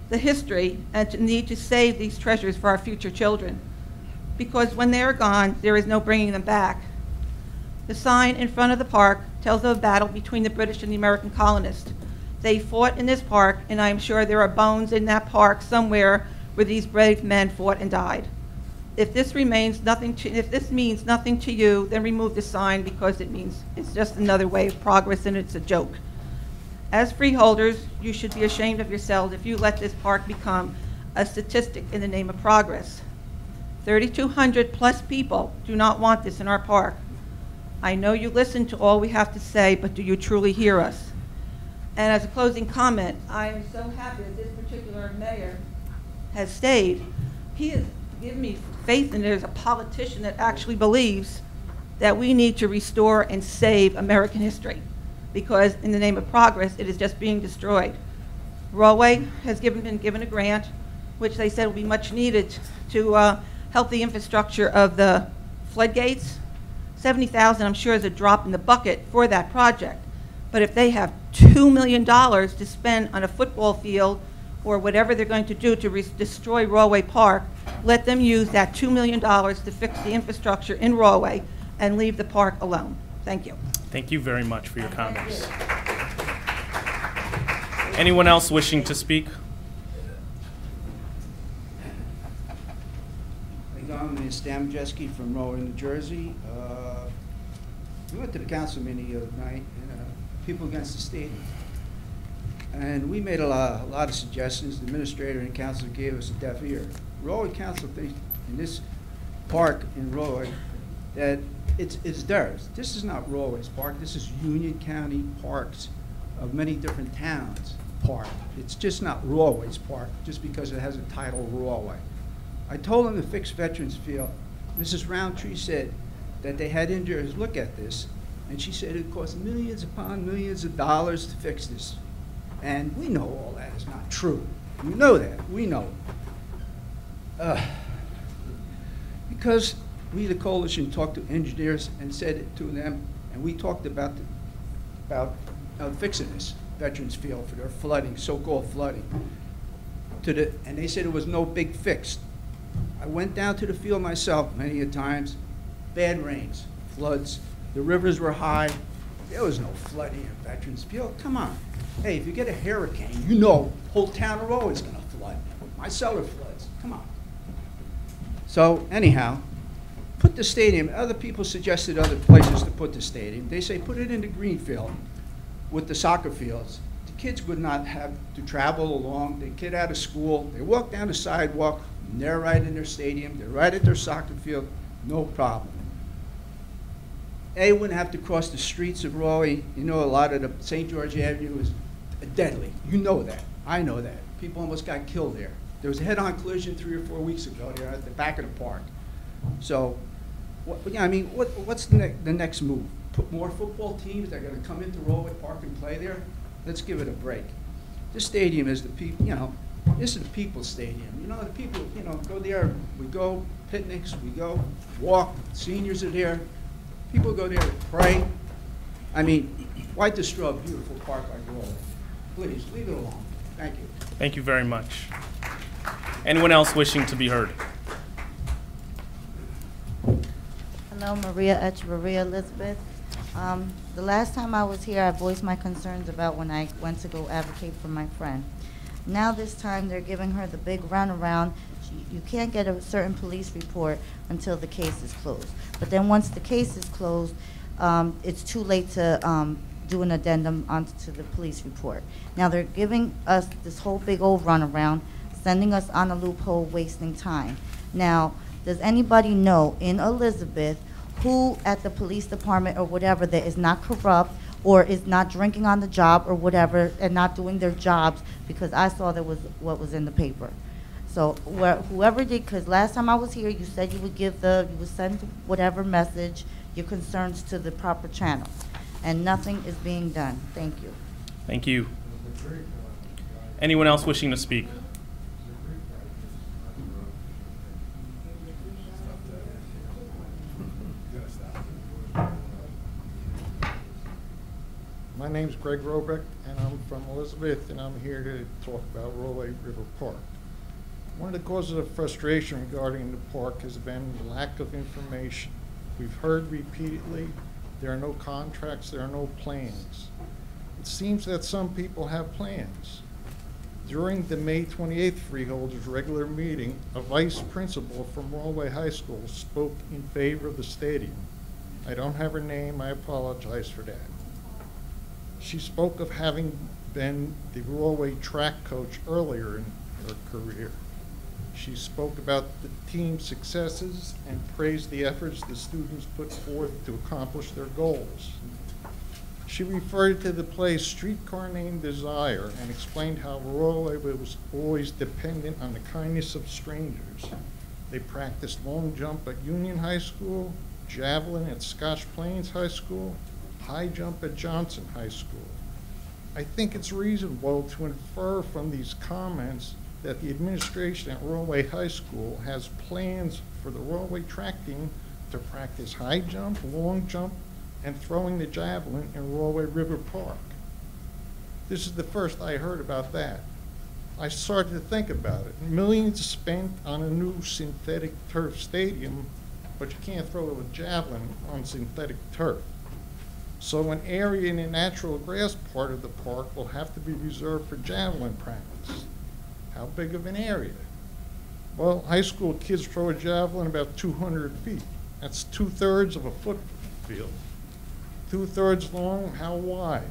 [SPEAKER 4] the history and to need to save these treasures for our future children, because when they are gone, there is no bringing them back. The sign in front of the park tells of a battle between the British and the American colonists. They fought in this park, and I am sure there are bones in that park somewhere where these brave men fought and died. If this means nothing to you, then remove the sign because it's just another way of progress and it's a joke. As freeholders, you should be ashamed of yourselves if you let this park become a statistic in the name of progress. 3,200 plus people do not want this in our park. I know you listen to all we have to say, but do you truly hear us? And as a closing comment, I am so happy that this particular mayor has stayed. He has given me faith in there's a politician that actually believes that we need to restore and save American history, because in the name of progress, it is just being destroyed. Rawway has been given a grant, which they said will be much needed to help the infrastructure of the floodgates. $70,000, I'm sure, is a drop in the bucket for that project. But if they have $2 million to spend on a football field or whatever they're going to do to destroy Rawway Park, let them use that $2 million to fix the infrastructure in Rawway and leave the park alone. Thank you.
[SPEAKER 1] Thank you very much for your comments. Anyone else wishing to speak?
[SPEAKER 15] I'm Stan Majeski from Rawway, New Jersey. We went to the council meeting the other night, and people against the stadium. And we made a lot of suggestions. The administrator and council gave us a deaf ear. Rawway Council thinks in this park in Rawway that it's theirs. This is not Rawway's park. This is Union County Parks of many different towns park. It's just not Rawway's park just because it has a title Rawway. I told them to fix Veterans Field. Mrs. Roundtree said that they had engineers look at this, and she said it cost millions upon millions of dollars to fix this. And we know all that is not true. You know that. We know. Because we, the coalition, talked to engineers and said it to them, and we talked about fixing this Veterans Field for their flooding, so-called flooding. And they said it was no big fix. I went down to the field myself many a times. Bad rains, floods. The rivers were high. There was no flooding in Veterans Field. Come on. Hey, if you get a hurricane, you know whole town of Rawway is going to flood. My cellar floods. Come on. So anyhow, put the stadium. Other people suggested other places to put the stadium. They say put it in the green field with the soccer fields to kids would not have to travel along. They get out of school, they walk down the sidewalk, and they're right in their stadium, they're right at their soccer field, no problem. They wouldn't have to cross the streets of Raleigh. You know, a lot of the St. George Avenue is deadly. You know that. I know that. People almost got killed there. There was a head-on collision 3 or 4 weeks ago there at the back of the park. So, I mean, what's the next move? Put more football teams that are going to come into Raleigh Park and play there? Let's give it a break. This stadium is the people, you know, this is the people's stadium. You know, the people, you know, go there. We go picnics, we go walk. Seniors are there. People go there to pray. I mean, why destroy a beautiful park like Raleigh? Please, leave it alone. Thank you.
[SPEAKER 1] Thank you very much. Anyone else wishing to be heard?
[SPEAKER 11] Hello, Maria Echeverria Elizabeth. The last time I was here, I voiced my concerns about when I went to go advocate for my friend. Now this time, they're giving her the big runaround. You can't get a certain police report until the case is closed. But then once the case is closed, it's too late to do an addendum onto the police report. Now they're giving us this whole big old runaround, sending us on a loophole, wasting time. Now, does anybody know in Elizabeth who at the police department or whatever that is not corrupt or is not drinking on the job or whatever and not doing their jobs? Because I saw that was what was in the paper. So whoever did, because last time I was here, you said you would you would send whatever message, your concerns to the proper channel, and nothing is being done. Thank you.
[SPEAKER 1] Thank you. Anyone else wishing to speak?
[SPEAKER 16] My name's Greg Robeck, and I'm from Elizabeth, and I'm here to talk about Raleigh River Park. One of the causes of frustration regarding the park has been the lack of information. We've heard repeatedly, there are no contracts, there are no plans. It seems that some people have plans. During the May 28th Freeholders regular meeting, a vice principal from Raleigh High School spoke in favor of the stadium. I don't have her name, I apologize for that. She spoke of having been the Raleigh track coach earlier in her career. She spoke about the team's successes and praised the efforts the students put forth to accomplish their goals. She referred to the play Streetcar Named Desire and explained how Raleigh was always dependent on the kindness of strangers. They practiced long jump at Union High School, javelin at Scotch Plains High School, high jump at Johnson High School. I think it's reasonable to infer from these comments that the administration at Raleigh High School has plans for the Raleigh track team to practice high jump, long jump, and throwing the javelin in Raleigh River Park. This is the first I heard about that. I started to think about it. Millions spent on a new synthetic turf stadium, but you can't throw a javelin on synthetic turf. So an area in the natural grass part of the park will have to be reserved for javelin practice. How big of an area? Well, high school kids throw a javelin about 200 feet. That's 2/3 of a football field. 2/3 long, how wide?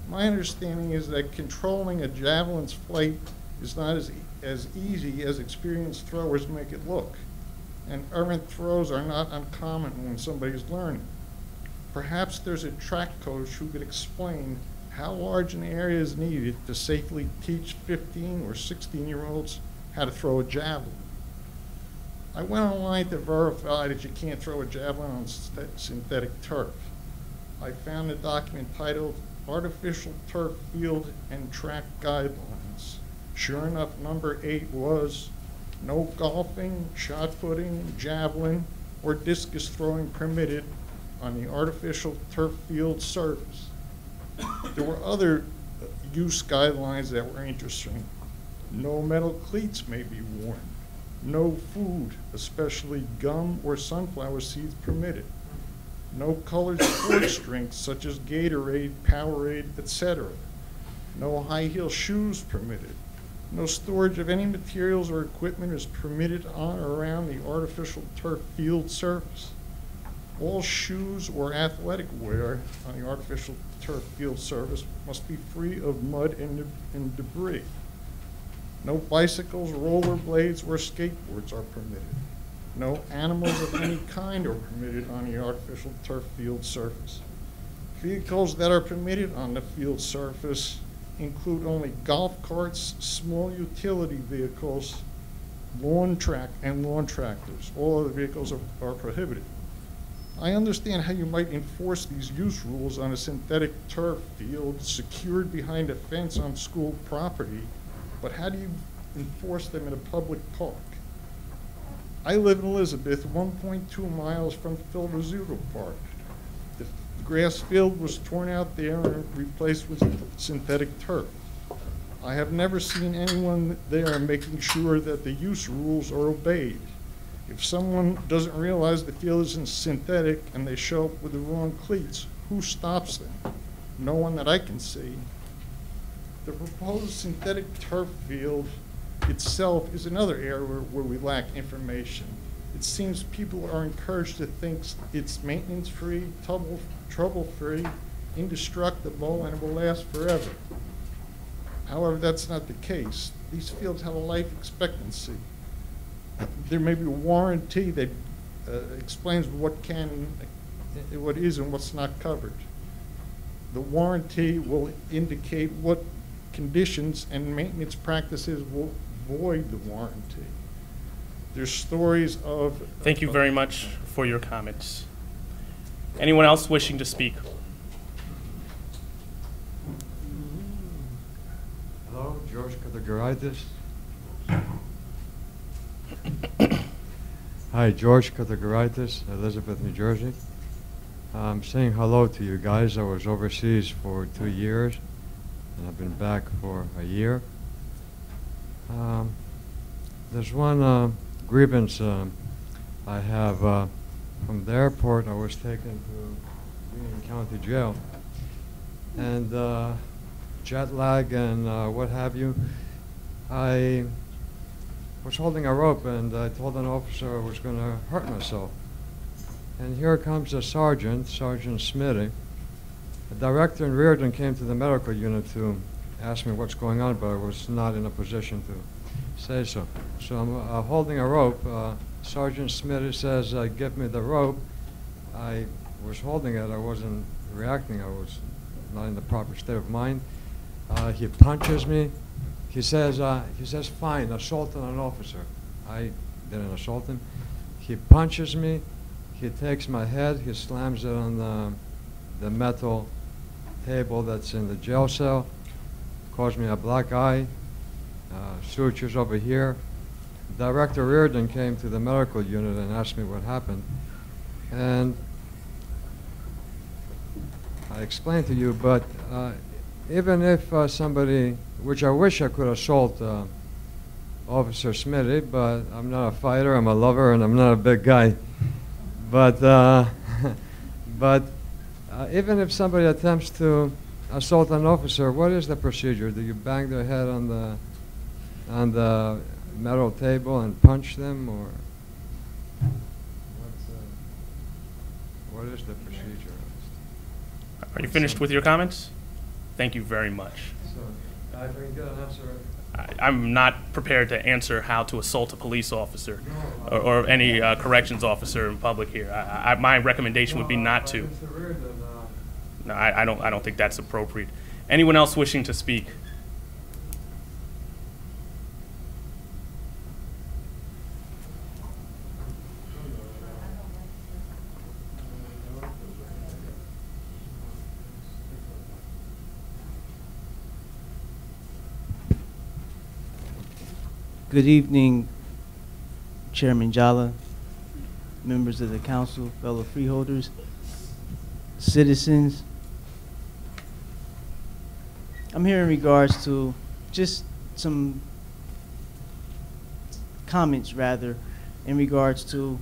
[SPEAKER 16] My understanding is that controlling a javelin's flight is not as easy as experienced throwers make it look. And errant throws are not uncommon when somebody's learning. Perhaps there's a track coach who could explain how large an area is needed to safely teach 15 or 16-year-olds how to throw a javelin. I went online to verify that you can't throw a javelin on synthetic turf. I found a document titled Artificial Turf Field and Track Guidelines. Sure enough, number 8 was no golfing, shot putting, javelin, or discus throwing permitted on the artificial turf field surface. There were other use guidelines that were interesting. No metal cleats may be worn. No food, especially gum or sunflower seeds, permitted. No colored sports drinks such as Gatorade, Powerade, etc. No high heel shoes permitted. No storage of any materials or equipment is permitted on or around the artificial turf field surface. All shoes or athletic wear on the artificial turf field surface must be free of mud and debris. No bicycles, rollerblades, or skateboards are permitted. No animals of any kind are permitted on the artificial turf field surface. Vehicles that are permitted on the field surface include only golf carts, small utility vehicles, lawn tractors. All other vehicles are prohibited. I understand how you might enforce these use rules on a synthetic turf field secured behind a fence on school property, but how do you enforce them in a public park? I live in Elizabeth, 1.2 miles from Phil Rizzuto Park. The grass field was torn out there and replaced with synthetic turf. I have never seen anyone there making sure that the use rules are obeyed. If someone doesn't realize the field isn't synthetic and they show up with the wrong cleats, who stops them? No one that I can see. The proposed synthetic turf field itself is another area where we lack information. It seems people are encouraged to think it's maintenance-free, trouble-free, indestructible, and it will last forever. However, that's not the case. These fields have a life expectancy. There may be a warranty that explains what is and what's not covered. The warranty will indicate what conditions and maintenance practices will void the warranty. There's stories of...
[SPEAKER 1] Thank you very much for your comments. Anyone else wishing to speak?
[SPEAKER 17] Hello, George Kategoritis. Hi, George Kategoritis, Elizabeth, New Jersey. I'm saying hello to you guys. I was overseas for 2 years, and I've been back for a year. There's one grievance I have from the airport. I was taken to Union County Jail, and jet lag and what have you. I was holding a rope, and I told an officer I was going to hurt myself. And here comes a sergeant, Sergeant Smitty. The director in Reardon came to the medical unit to ask me what's going on, but I was not in a position to say so. So I'm holding a rope. Sergeant Smitty says, give me the rope. I was holding it. I wasn't reacting. I was not in the proper state of mind. He punches me. He says, fine, assault an officer. I didn't assault him. He punches me. He takes my head. He slams it on the metal table that's in the jail cell. Caused me a black eye. Sutures over here. Director Reardon came to the medical unit and asked me what happened. And I explained to you, but even if somebody, which I wish I could assault Officer Smitty, but I'm not a fighter, I'm a lover, and I'm not a big guy. But even if somebody attempts to assault an officer, what is the procedure? Do you bang their head on the metal table and punch them, or what is the procedure?
[SPEAKER 1] Are you finished with your comments? Thank you very much.
[SPEAKER 17] So, if I can get an answer.
[SPEAKER 1] I'm not prepared to answer how to assault a police officer or any corrections officer in public here. My recommendation would be not to. No, I don't think that's appropriate. Anyone else wishing to speak?
[SPEAKER 19] Good evening, Chairman Jala, members of the council, fellow freeholders, citizens. I'm here in regards to just some comments, rather, in regards to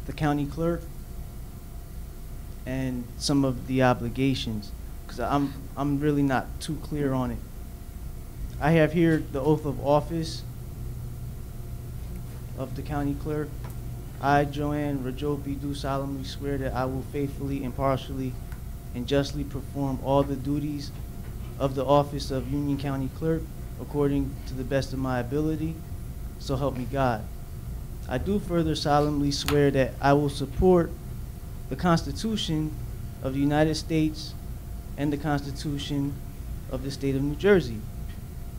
[SPEAKER 19] the county clerk and some of the obligations, because I'm really not too clear on it. I have here the oath of office of the county clerk. I, Joanne Rajopi, do solemnly swear that I will faithfully, impartially, and justly perform all the duties of the office of Union County Clerk according to the best of my ability, so help me God. I do further solemnly swear that I will support the Constitution of the United States and the Constitution of the State of New Jersey,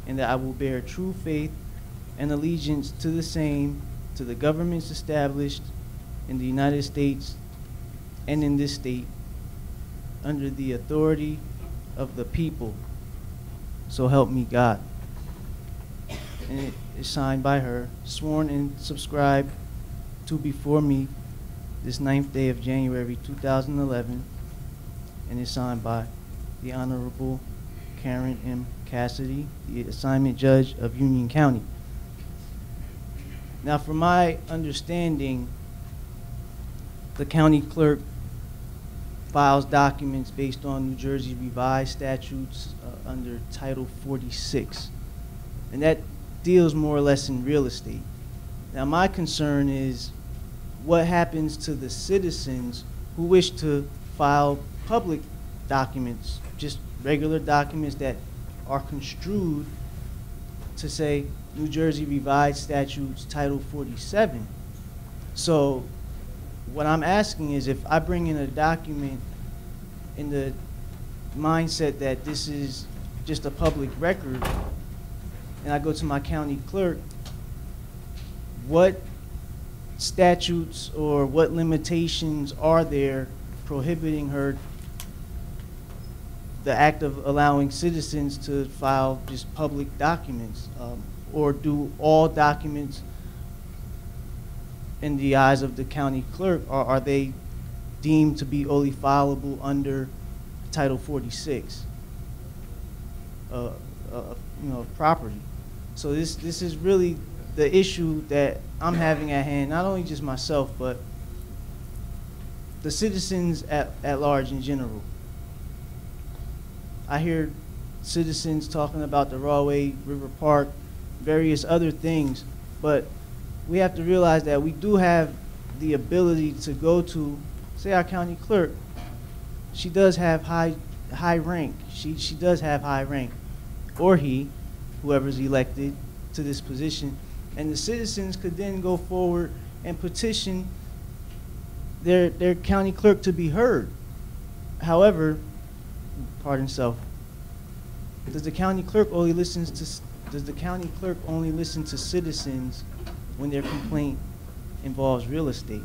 [SPEAKER 19] and that I will bear true faith and allegiance to the same, to the governments established in the United States and in this state, under the authority of the people, so help me God. And it is signed by her, sworn and subscribed to before me this 9th day of January 2011, and is signed by the Honorable Karen M. Cassidy, the assignment judge of Union County. Now, from my understanding, the county clerk files documents based on New Jersey revised statutes under Title 46, and that deals more or less in real estate. Now, my concern is what happens to the citizens who wish to file public documents, just regular documents that are construed to say New Jersey Revised Statutes Title 47. So what I'm asking is, if I bring in a document in the mindset that this is just a public record, and I go to my county clerk, what statutes or what limitations are there prohibiting her, the act of allowing citizens to file just public documents? Or do all documents in the eyes of the county clerk, are they deemed to be only fileable under Title 46, property? So this is really the issue that I'm having at hand, not only just myself, but the citizens at large in general. I hear citizens talking about the Rawway River Park, various other things, but we have to realize that we do have the ability to go to, say, our county clerk. She does have high rank. She does have high rank, or he, whoever's elected to this position, and the citizens could then go forward and petition their county clerk to be heard. However, pardon self, does the county clerk only listen to citizens when their complaint involves real estate?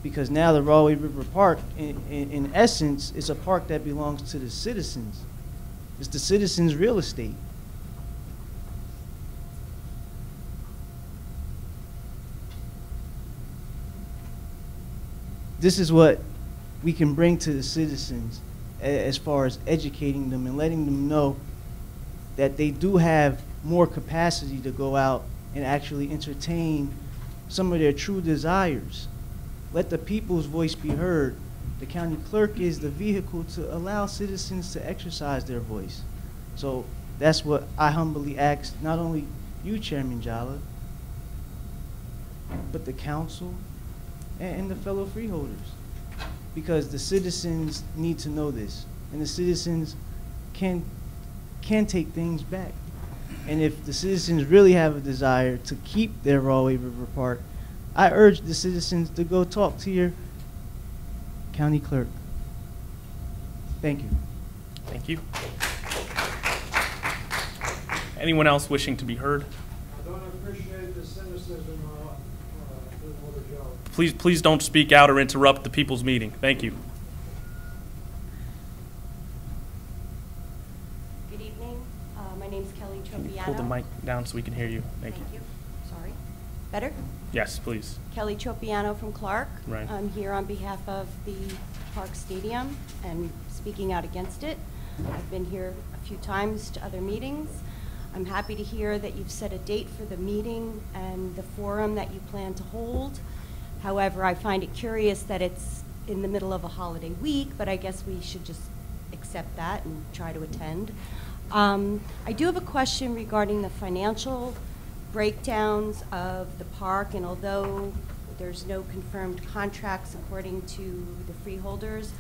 [SPEAKER 19] Because now the Rawway River Park, in essence, is a park that belongs to the citizens. It's the citizens' real estate. This is what we can bring to the citizens as far as educating them and letting them know that they do have more capacity to go out and actually entertain some of their true desires. Let the people's voice be heard. The county clerk is the vehicle to allow citizens to exercise their voice. So that's what I humbly ask, not only you, Chairman Jala, but the council and the fellow freeholders. Because the citizens need to know this, and the citizens can take things back. And if the citizens really have a desire to keep their Rawway River Park, I urge the citizens to go talk to your county clerk. Thank you.
[SPEAKER 1] Thank you. Anyone else wishing to be heard?
[SPEAKER 16] I don't appreciate the cynicism of the job.
[SPEAKER 1] Please don't speak out or interrupt the people's meeting. Thank you.
[SPEAKER 3] Good evening. My name's Kelly Tropiano.
[SPEAKER 1] Pull the mic down so we can hear you. Thank you.
[SPEAKER 3] Sorry. Better?
[SPEAKER 1] Yes, please.
[SPEAKER 3] Kelly Tropiano from Clark.
[SPEAKER 1] Right.
[SPEAKER 3] I'm here on behalf of the Park Stadium and speaking out against it. I've been here a few times to other meetings. I'm happy to hear that you've set a date for the meeting and the forum that you plan to hold. However, I find it curious that it's in the middle of a holiday week, but I guess we should just accept that and try to attend. I do have a question regarding the financial breakdowns of the park, and although there's no confirmed contracts according to the freeholders,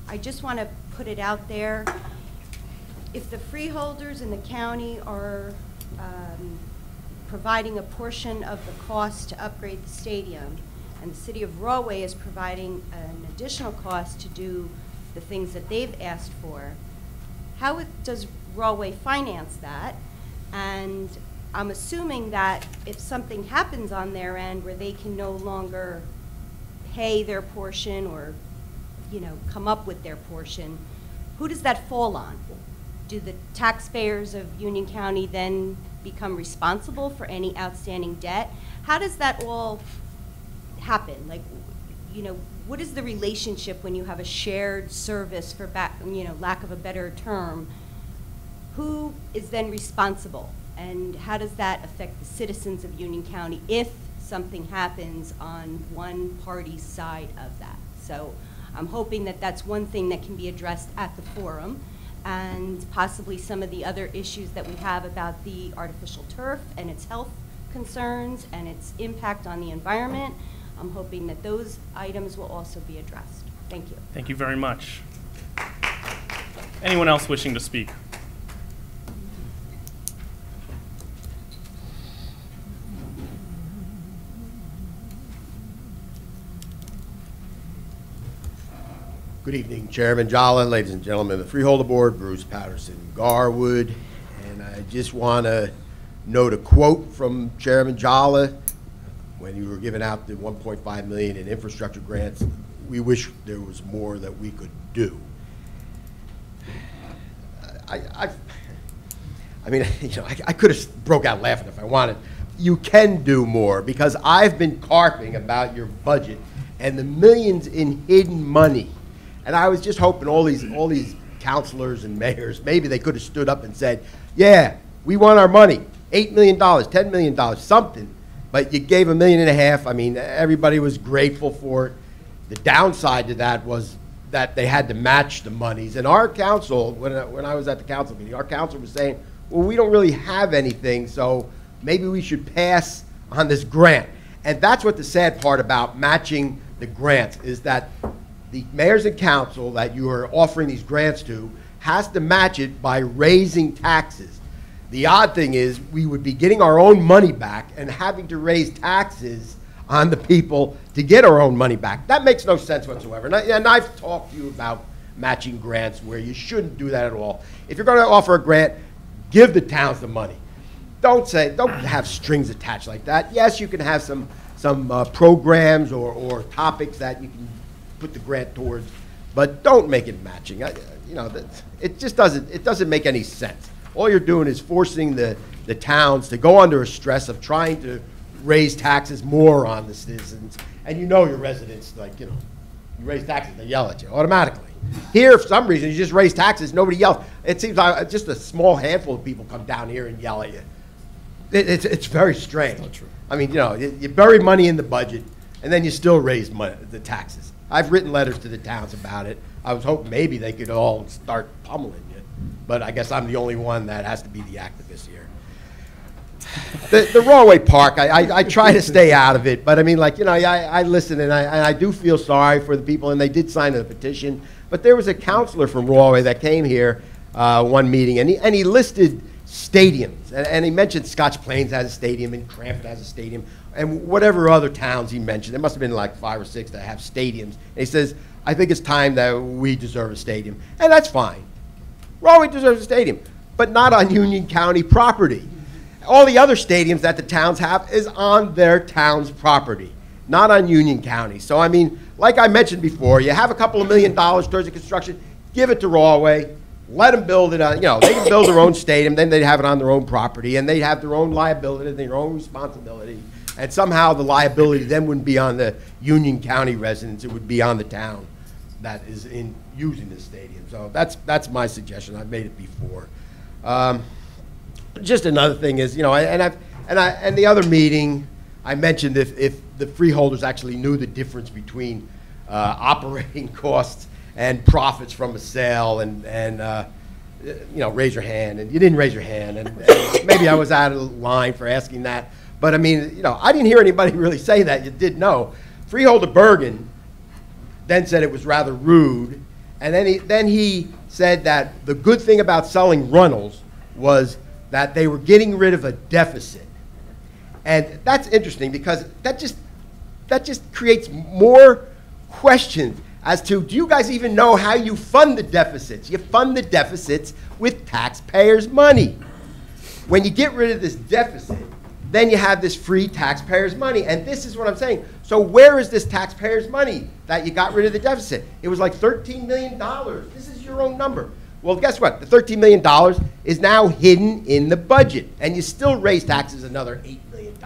[SPEAKER 3] I just want to put it out there. If the freeholders in the county are providing a portion of the cost to upgrade the stadium, and the city of Rawway is providing an additional cost to do the things that they've asked for, how does Rawway finance that? And I'm assuming that if something happens on their end where they can no longer pay their portion or, you know, come up with their portion, who does that fall on? Do the taxpayers of Union County then become responsible for any outstanding debt? How does that all happen? Like, you know, what is the relationship when you have a shared service, for lack of a better term? Who is then responsible? And how does that affect the citizens of Union County if something happens on one party's side of that? So I'm hoping that that's one thing that can be addressed at the forum, and possibly some of the other issues that we have about the artificial turf and its health concerns and its impact on the environment. I'm hoping that those items will also be addressed. Thank you.
[SPEAKER 1] Thank you very much. Anyone else wishing to speak?
[SPEAKER 9] Good evening, Chairman Jolly, ladies and gentlemen of the Freeholder Board, Bruce Patterson Garwood. And I just want to note a quote from Chairman Jolly when you were giving out the $1.5 million in infrastructure grants. We wish there was more that we could do. I mean, you know, I could have broke out laughing if I wanted. You can do more, because I've been carping about your budget and the millions in hidden money. And I was just hoping all these councilors and mayors, maybe they could have stood up and said, yeah, we want our money, $8 million, $10 million, something. But you gave $1.5 million. I mean, everybody was grateful for it. The downside to that was that they had to match the monies. And our council, when I was at the council meeting, our council was saying, well, we don't really have anything, so maybe we should pass on this grant. And that's what the sad part about matching the grants is, that the mayors and council that you are offering these grants to has to match it by raising taxes. The odd thing is we would be getting our own money back and having to raise taxes on the people to get our own money back. That makes no sense whatsoever. And I've talked to you about matching grants where you shouldn't do that at all. If you're going to offer a grant, give the towns the money. Don't have strings attached like that. Yes, you can have some programs or topics that you can put the grant towards, but don't make it matching. You know, it just doesn't make any sense. All you're doing is forcing the towns to go under a stress of trying to raise taxes more on the citizens. And you know your residents, like, you know, you raise taxes, they yell at you automatically. Here, for some reason, you just raise taxes, nobody yells. It seems like just a small handful of people come down here and yell at you. It's very strange. Not true. I mean, you know, you bury money in the budget, and then you still raise the taxes. I've written letters to the towns about it. I was hoping maybe they could all start pummeling you, but I guess I'm the only one that has to be the activist here. The Rawway Park, I try to stay out of it, but I mean, like, you know, I listen, and I do feel sorry for the people, and they did sign a petition, but there was a counselor from Rawway that came here one meeting, and he listed stadiums, and he mentioned Scotch Plains has a stadium, and Cranford has a stadium, and whatever other towns he mentioned. There must have been like 5 or 6 that have stadiums. And he says, I think it's time that we deserve a stadium. And that's fine. Rawway deserves a stadium, but not on Union County property. All the other stadiums that the towns have is on their town's property, not on Union County. So, I mean, like I mentioned before, you have a couple of $1 million towards the construction, give it to Rawway, let them build it on, you know, they can build their own stadium, then they'd have it on their own property, and they'd have their own liability, their own responsibility. And somehow the liability then wouldn't be on the Union County residents, it would be on the town that is in using the stadium. So that's my suggestion. I've made it before. Just another thing is, you know, and the other meeting, I mentioned if the freeholders actually knew the difference between operating costs and profits from a sale, and you know, raise your hand, and you didn't raise your hand, and maybe I was out of line for asking that. But I mean, you know, I didn't hear anybody really say that. You did know. Freeholder Bergen then said it was rather rude, And then he said that the good thing about selling Runnels was that they were getting rid of a deficit. And that's interesting because that just creates more questions as to, do you guys even know how you fund the deficits? You fund the deficits with taxpayers' money. When you get rid of this deficit, then you have this free taxpayers' money. And this is what I'm saying. So where is this taxpayers' money that you got rid of the deficit? It was like $13 million. This is your own number. Well, guess what? The $13 million is now hidden in the budget. And you still raise taxes another $8 million.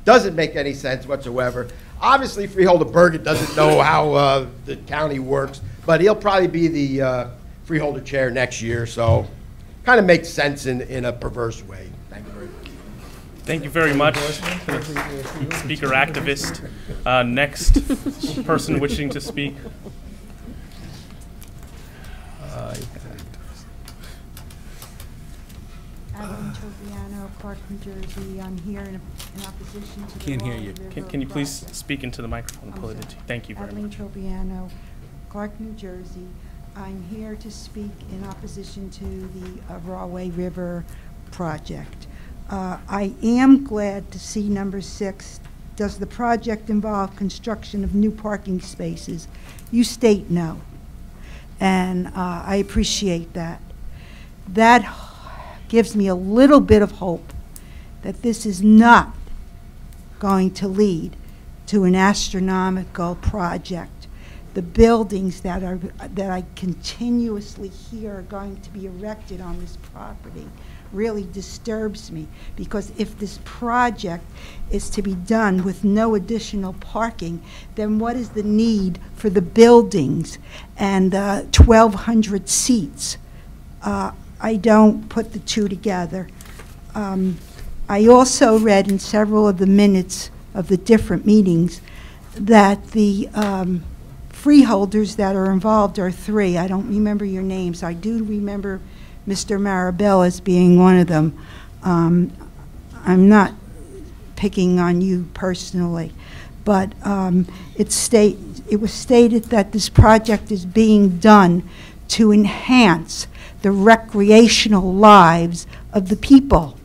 [SPEAKER 9] Doesn't make any sense whatsoever. Obviously, Freeholder Bergen doesn't know how the county works, but he'll probably be the Freeholder chair next year. So kind of makes sense in a perverse way. Thank you very much.
[SPEAKER 1] Thank you very much, Speaker Activist. Next person wishing to speak.
[SPEAKER 18] Adeline Troviano, Clark, New Jersey. I'm here in opposition to the
[SPEAKER 1] Can't hear you.
[SPEAKER 18] River
[SPEAKER 1] Can you please
[SPEAKER 18] project.
[SPEAKER 1] speak into the microphone and pull it into you? Thank you very
[SPEAKER 18] Adeline
[SPEAKER 1] much.
[SPEAKER 18] Troviano, Clark, New Jersey. I'm here to speak in opposition to the Rahway River project. I am glad to see number 6. Does the project involve construction of new parking spaces? You state no, and I appreciate that. That gives me a little bit of hope that this is not going to lead to an astronomical project. The buildings that I continuously hear are going to be erected on this property really disturbs me, because if this project is to be done with no additional parking, then what is the need for the buildings and 1,200 seats? I don't put the two together. I also read in several of the minutes of the different meetings that the freeholders that are involved are 3. I don't remember your names. I do remember Mr. Marabella as being one of them. I'm not picking on you personally, but it was stated that this project is being done to enhance the recreational lives of the people.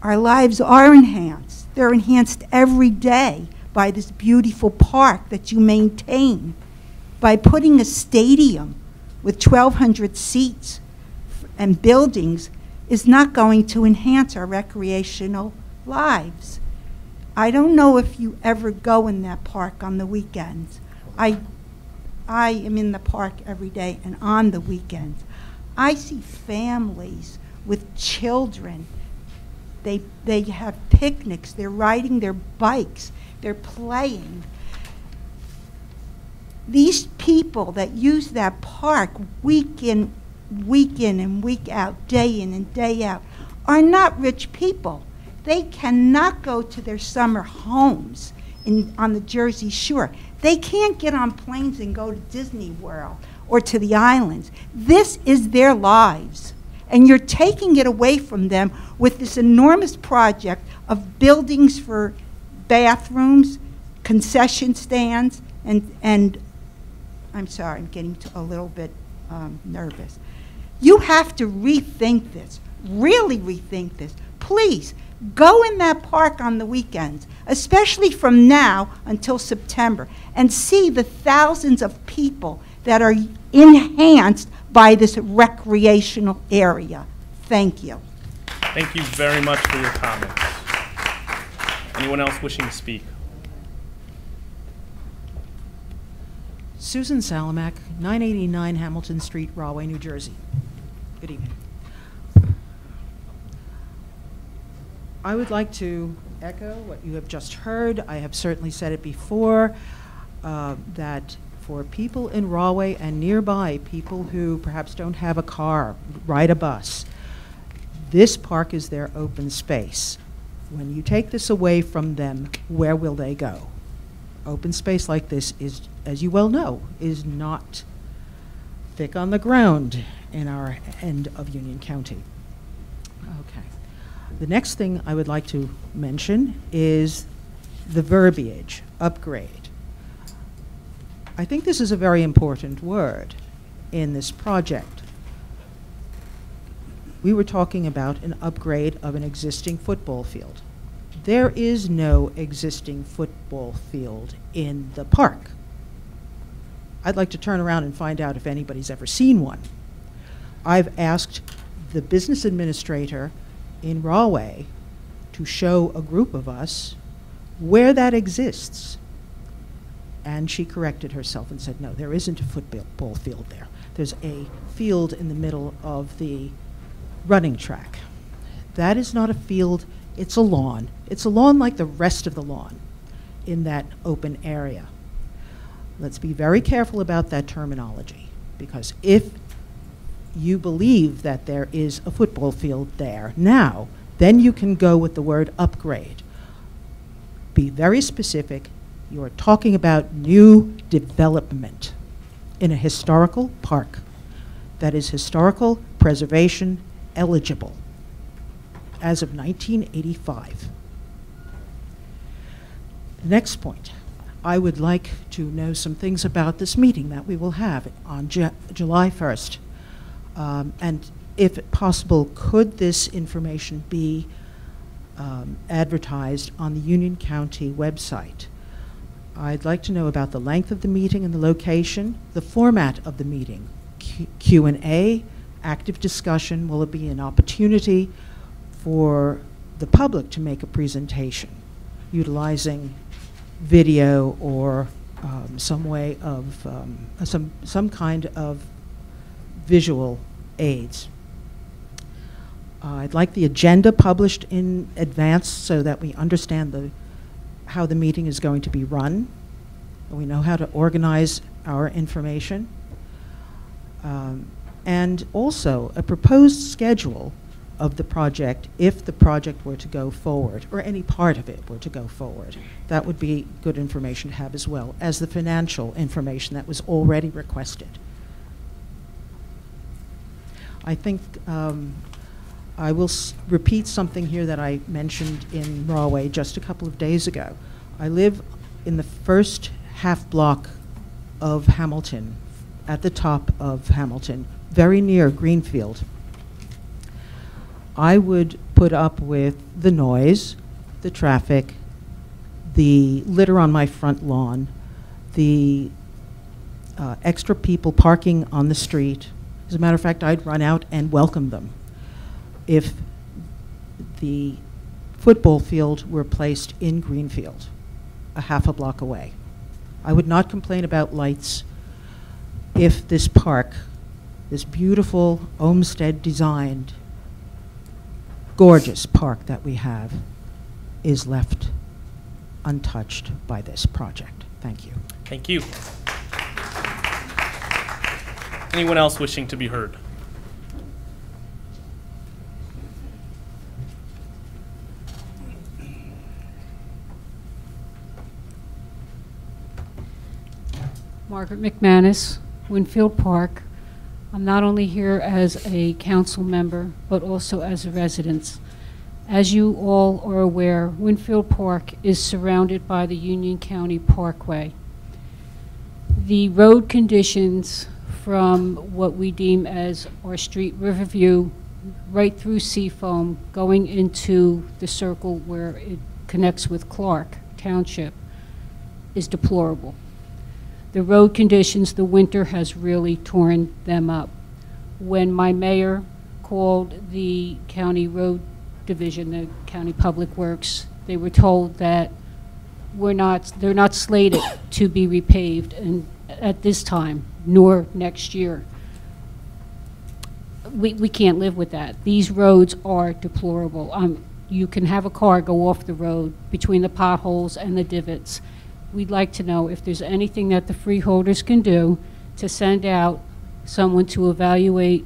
[SPEAKER 18] Our lives are enhanced. They're enhanced every day by this beautiful park that you maintain. By putting a stadium with 1,200 seats and buildings is not going to enhance our recreational lives. I don't know if you ever go in that park on the weekends. I am in the park every day and on the weekends. I see families with children. They have picnics, they're riding their bikes, they're playing. These people that use that park week in and week out, day in and day out, are not rich people. They cannot go to their summer homes on the Jersey Shore. They can't get on planes and go to Disney World or to the islands. This is their lives. And you're taking it away from them with this enormous project of buildings for bathrooms, concession stands, and I'm sorry, I'm getting a little bit nervous. You have to rethink this, really rethink this. Please, go in that park on the weekends, especially from now until September, and see the thousands of people that are enhanced by this recreational area. Thank you.
[SPEAKER 1] Thank you very much for your comments. Anyone else wishing to speak?
[SPEAKER 20] Susan Salamak, 989 Hamilton Street, Rahway, New Jersey. Good evening. I would like to echo what you have just heard. I have certainly said it before, that for people in Rahway and nearby, people who perhaps don't have a car, ride a bus, this park is their open space. When you take this away from them, where will they go? Open space like this is, as you well know, is not thick on the ground in our end of Union County. Okay. The next thing I would like to mention is the verbiage, upgrade. I think this is a very important word in this project. We were talking about an upgrade of an existing football field. There is no existing football field in the park. I'd like to turn around and find out if anybody's ever seen one. I've asked the business administrator in Rahway to show a group of us where that exists. And she corrected herself and said, no, there isn't a football field there. There's a field in the middle of the running track. That is not a field, it's a lawn. It's a lawn like the rest of the lawn in that open area. Let's be very careful about that terminology, because if you believe that there is a football field there now, then you can go with the word upgrade. Be very specific. You are talking about new development in a historical park that is historical preservation eligible as of 1985. Next point. I would like to know some things about this meeting that we will have on July 1st. And if possible, could this information be advertised on the Union County website? I'd like to know about the length of the meeting and the location, the format of the meeting, Q&A, active discussion. Will it be an opportunity for the public to make a presentation utilizing video or some way of some kind of visual aids? I'd like the agenda published in advance so that we understand how the meeting is going to be run. We know how to organize our information. And also a proposed schedule of the project if the project were to go forward, or any part of it were to go forward. That would be good information to have, as well as the financial information that was already requested. I think I will repeat something here that I mentioned in Rahway just a couple of days ago. I live in the first half block of Hamilton, at the top of Hamilton, very near Greenfield. I would put up with the noise, the traffic, the litter on my front lawn, the extra people parking on the street. As a matter of fact, I'd run out and welcome them if the football field were placed in Greenfield, a half a block away. I would not complain about lights if this park, this beautiful Olmsted designed, gorgeous park that we have, is left untouched by this project. Thank you.
[SPEAKER 1] Thank you. Anyone else wishing to be heard?
[SPEAKER 5] Margaret McManus, Winfield Park. I'm not only here as a council member, but also as a resident. As you all are aware, Winfield Park is surrounded by the Union County Parkway. The road conditions from what we deem as our street, Riverview, right through Seafoam, going into the circle where it connects with Clark Township, is deplorable. The road conditions, the winter has really torn them up. When my mayor called the county road division, the county public works, they were told that they're not slated to be repaved and at this time, nor next year. We can't live with that. These roads are deplorable. You can have a car go off the road between the potholes and the divots. We'd like to know if there's anything that the freeholders can do to send out someone to evaluate,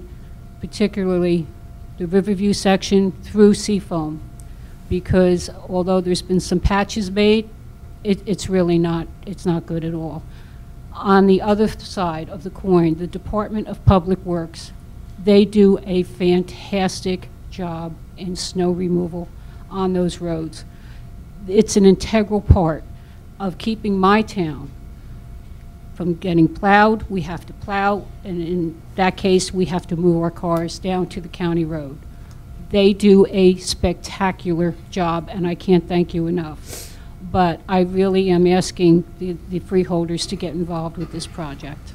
[SPEAKER 5] particularly the Riverview section through Seafoam, because although there's been some patches made, it's really not, it's not good at all. On the other side of the coin, the Department of Public Works, they do a fantastic job in snow removal on those roads. It's an integral part of keeping my town from getting plowed, we have to plow, and in that case, we have to move our cars down to the county road. They do a spectacular job, and I can't thank you enough. But I really am asking the freeholders to get involved with this project.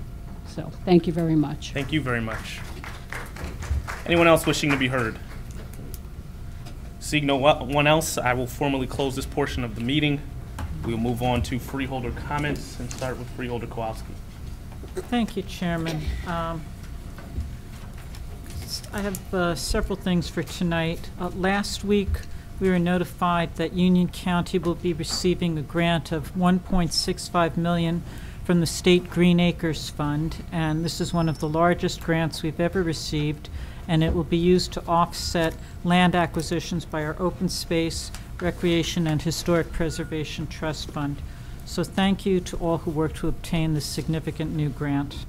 [SPEAKER 5] So, thank you very much.
[SPEAKER 1] Thank you very much. Anyone else wishing to be heard? Seeing no one else, I will formally close this portion of the meeting. We'll move on to freeholder comments and start with Freeholder Kowalski.
[SPEAKER 23] Thank you, Chairman. I have several things for tonight. Last week, we were notified that Union County will be receiving a grant of $1.65 million from the State Green Acres Fund, and this is one of the largest grants we've ever received, and it will be used to offset land acquisitions by our Open Space, Recreation, and Historic Preservation Trust Fund. So thank you to all who worked to obtain this significant new grant.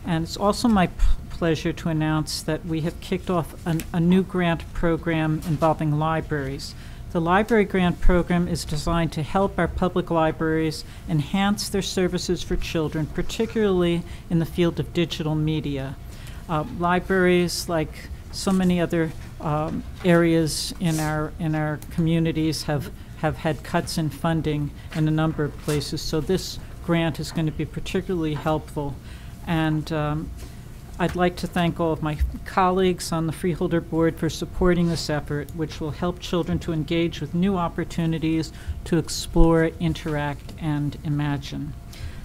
[SPEAKER 23] And it's also my pleasure to announce that we have kicked off a new grant program involving libraries. The library grant program is designed to help our public libraries enhance their services for children, particularly in the field of digital media. Libraries, like so many other areas in our communities, have had cuts in funding in a number of places, so this grant is going to be particularly helpful. And I'd like to thank all of my colleagues on the Freeholder Board for supporting this effort, which will help children to engage with new opportunities to explore, interact, and imagine.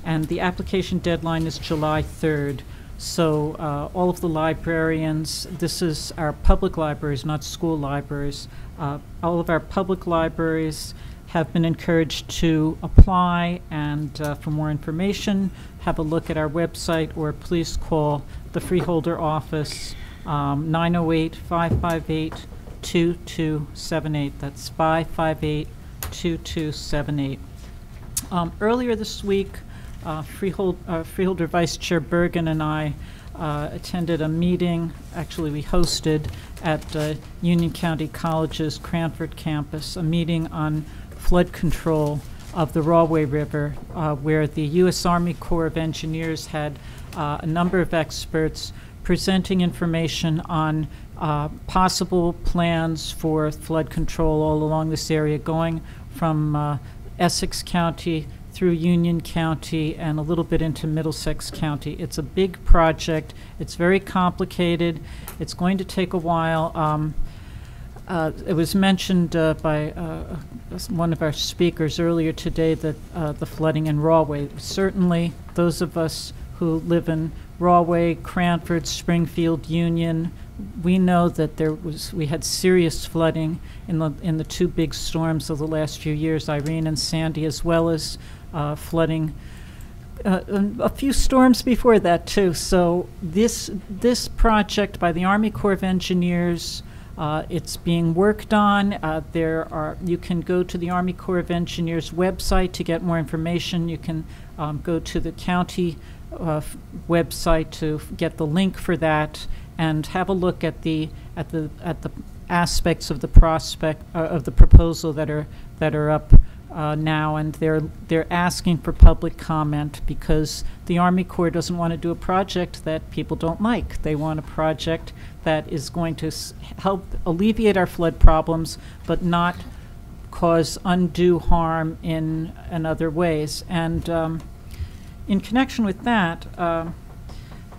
[SPEAKER 23] And the application deadline is July 3rd. So all of the librarians, this is our public libraries, not school libraries, all of our public libraries have been encouraged to apply, and for more information, have a look at our website or please call the Freeholder office, 908-558-2278. That's 558-2278. Earlier this week, Freeholder Vice Chair Bergen and I attended a meeting, actually we hosted at Union County College's Cranford campus, a meeting on flood control of the Rahway River, where the U.S. Army Corps of Engineers had a number of experts presenting information on possible plans for flood control all along this area, going from Essex County through Union County and a little bit into Middlesex County. It's a big project. It's very complicated. It's going to take a while. It was mentioned by one of our speakers earlier today that the flooding in Rahway. Certainly, those of us who live in Rahway, Cranford, Springfield, Union, we know that we had serious flooding in the two big storms of the last few years, Irene and Sandy, as well as flooding a few storms before that too. So this project by the Army Corps of Engineers, it's being worked on. You can go to the Army Corps of Engineers website to get more information. You can go to the county website to get the link for that and have a look at the aspects of the proposal that are up now, and they're asking for public comment because the Army Corps doesn't want to do a project that people don't like. They want a project that is going to help alleviate our flood problems, but not cause undue harm in other ways. And in connection with that,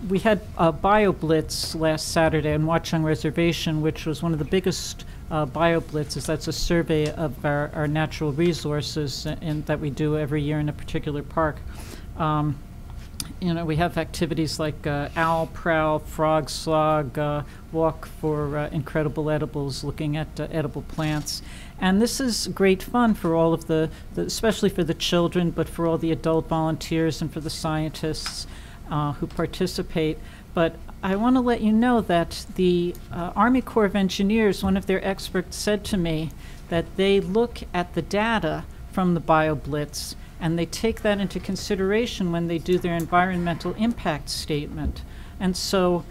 [SPEAKER 23] we had a bio-blitz last Saturday on Watchung Reservation, which was one of the biggest bio-blitzes. That's a survey of our natural resources that we do every year in a particular park. We have activities like owl prowl, frog slog, walk for incredible edibles, looking at edible plants. And this is great fun for all of especially for the children, but for all the adult volunteers and for the scientists who participate. But I want to let you know that the Army Corps of Engineers, one of their experts said to me that they look at the data from the BioBlitz and they take that into consideration when they do their environmental impact statement. And so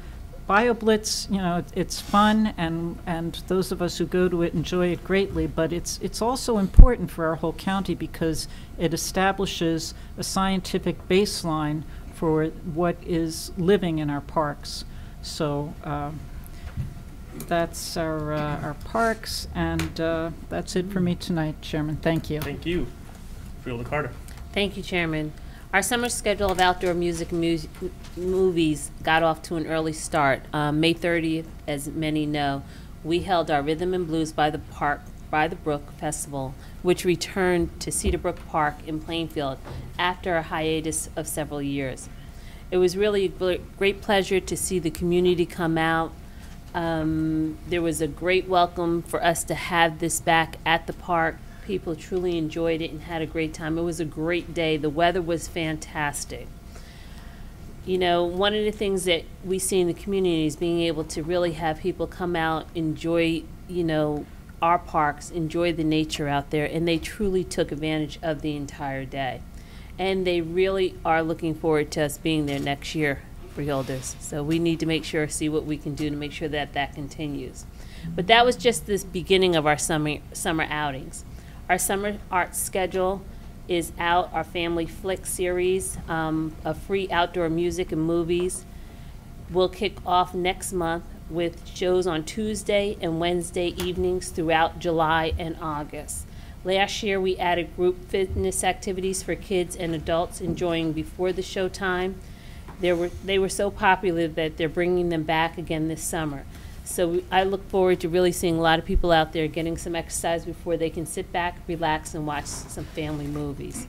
[SPEAKER 23] BioBlitz, you know, it's fun, and those of us who go to it enjoy it greatly, but it's also important for our whole county because it establishes a scientific baseline for what is living in our parks. So that's our parks, and that's it for me tonight, Chairman. Thank you.
[SPEAKER 1] Thank you. Freeholder Carter.
[SPEAKER 12] Thank you, Chairman. Our summer schedule of outdoor music and movies got off to an early start. May 30th, as many know, we held our Rhythm and Blues by the Brook Festival, which returned to Cedar Brook Park in Plainfield after a hiatus of several years. It was really a great pleasure to see the community come out. There was a great welcome for us to have this back at the park. People truly enjoyed it and had a great time. It was a great day. The weather was fantastic. You know, one of the things that we see in the community is being able to really have people come out, enjoy, you know, our parks, enjoy the nature out there, and they truly took advantage of the entire day. And they really are looking forward to us being there next year, Freeholders. So we need to make sure, see what we can do to make sure that that continues. But that was just the beginning of our summer outings. Our summer art schedule is out, our family flick series of free outdoor music and movies will kick off next month with shows on Tuesday and Wednesday evenings throughout July and August. Last year we added group fitness activities for kids and adults enjoying before the show time. They were so popular that they're bringing them back again this summer. So I look forward to really seeing a lot of people out there getting some exercise before they can sit back, relax, and watch some family movies.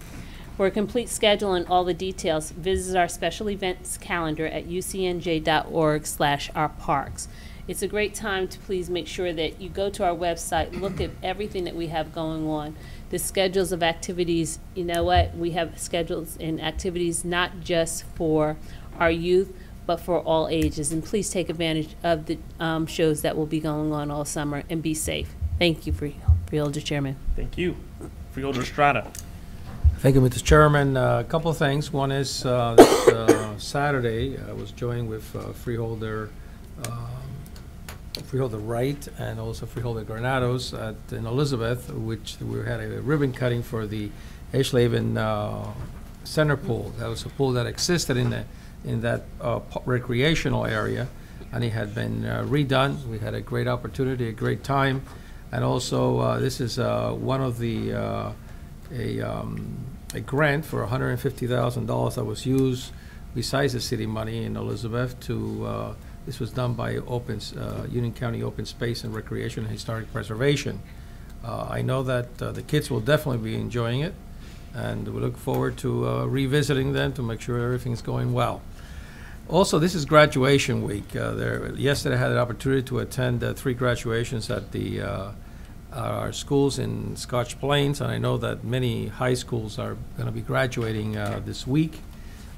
[SPEAKER 12] For a complete schedule and all the details, visit our special events calendar at ucnj.org/ourparks. It's a great time to please make sure that you go to our website, look at everything that we have going on. The schedules of activities, you know what? We have schedules and activities not just for our youth, but for all ages. And please take advantage of the shows that will be going on all summer and be safe. Thank you, Freeholder Chairman.
[SPEAKER 1] Thank you. Freeholder Estrada.
[SPEAKER 6] Thank you, Mr. Chairman. A couple of things. One is this Saturday, I was joined with Freeholder Wright and also Freeholder Granados in Elizabeth, which we had a ribbon cutting for the Edgehaven Center Pool. That was a pool that existed in that recreational area, and it had been redone. We had a great opportunity, a great time, and also this is one of the a grant for $150,000 that was used besides the city money in Elizabeth to. This was done by Union County Open Space and Recreation and Historic Preservation. I know that the kids will definitely be enjoying it, and we look forward to revisiting them to make sure everything's going well. Also, this is graduation week. Yesterday I had an opportunity to attend 3 graduations at our schools in Scotch Plains, and I know that many high schools are going to be graduating this week.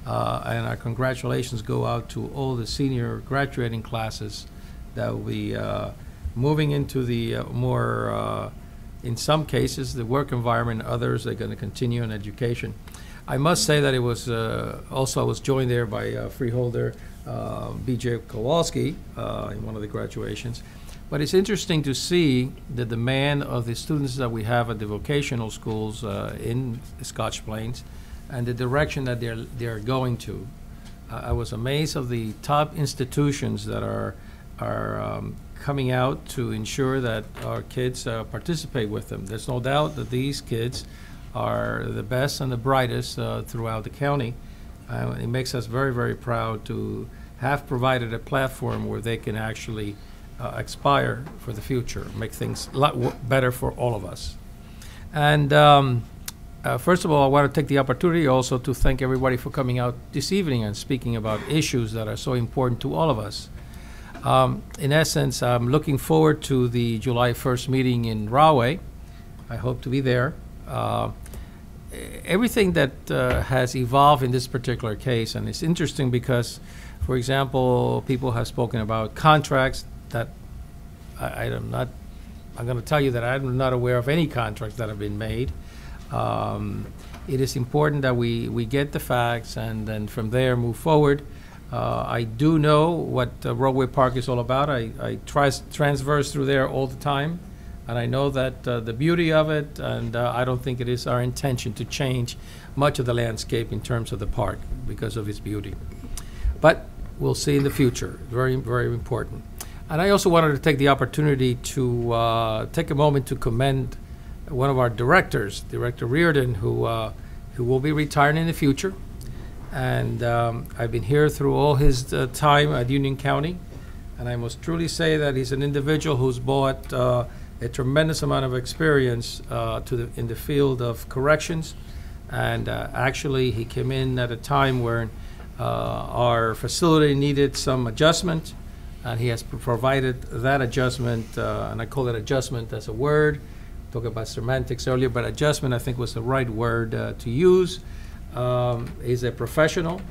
[SPEAKER 6] And our congratulations go out to all the senior graduating classes that will be moving into the more, in some cases, the work environment. Others are going to continue in education. I must say that it was also I was joined there by Freeholder B.J. Kowalski in one of the graduations. But it's interesting to see the demand of the students that we have at the vocational schools in Scotch Plains and the direction that they're going to. I was amazed of the top institutions that are coming out to ensure that our kids participate with them. There's no doubt that these kids are the best and the brightest throughout the county. It makes us very, very proud to have provided a platform where they can actually aspire for the future, make things a lot better for all of us. And first of all, I want to take the opportunity also to thank everybody for coming out this evening and speaking about issues that are so important to all of us. In essence, I'm looking forward to the July 1st meeting in Rahway. I hope to be there. Everything that has evolved in this particular case, and it's interesting because, for example, people have spoken about contracts that I'm going to tell you that I'm not aware of any contracts that have been made. It is important that we get the facts and then from there move forward. I do know what Roadway Park is all about. I transverse through there all the time, and I know that the beauty of it, and I don't think it is our intention to change much of the landscape in terms of the park because of its beauty. But we'll see in the future. Very, very important. And I also wanted to take the opportunity to take a moment to commend one of our directors, Director Reardon, who will be retiring in the future. And I've been here through all his time at Union County, and I must truly say that he's an individual who's brought a tremendous amount of experience in the field of corrections. And actually, he came in at a time where our facility needed some adjustment, and he has provided that adjustment, and I call it adjustment as a word. Talk about semantics earlier, but adjustment I think was the right word to use. He's a professional,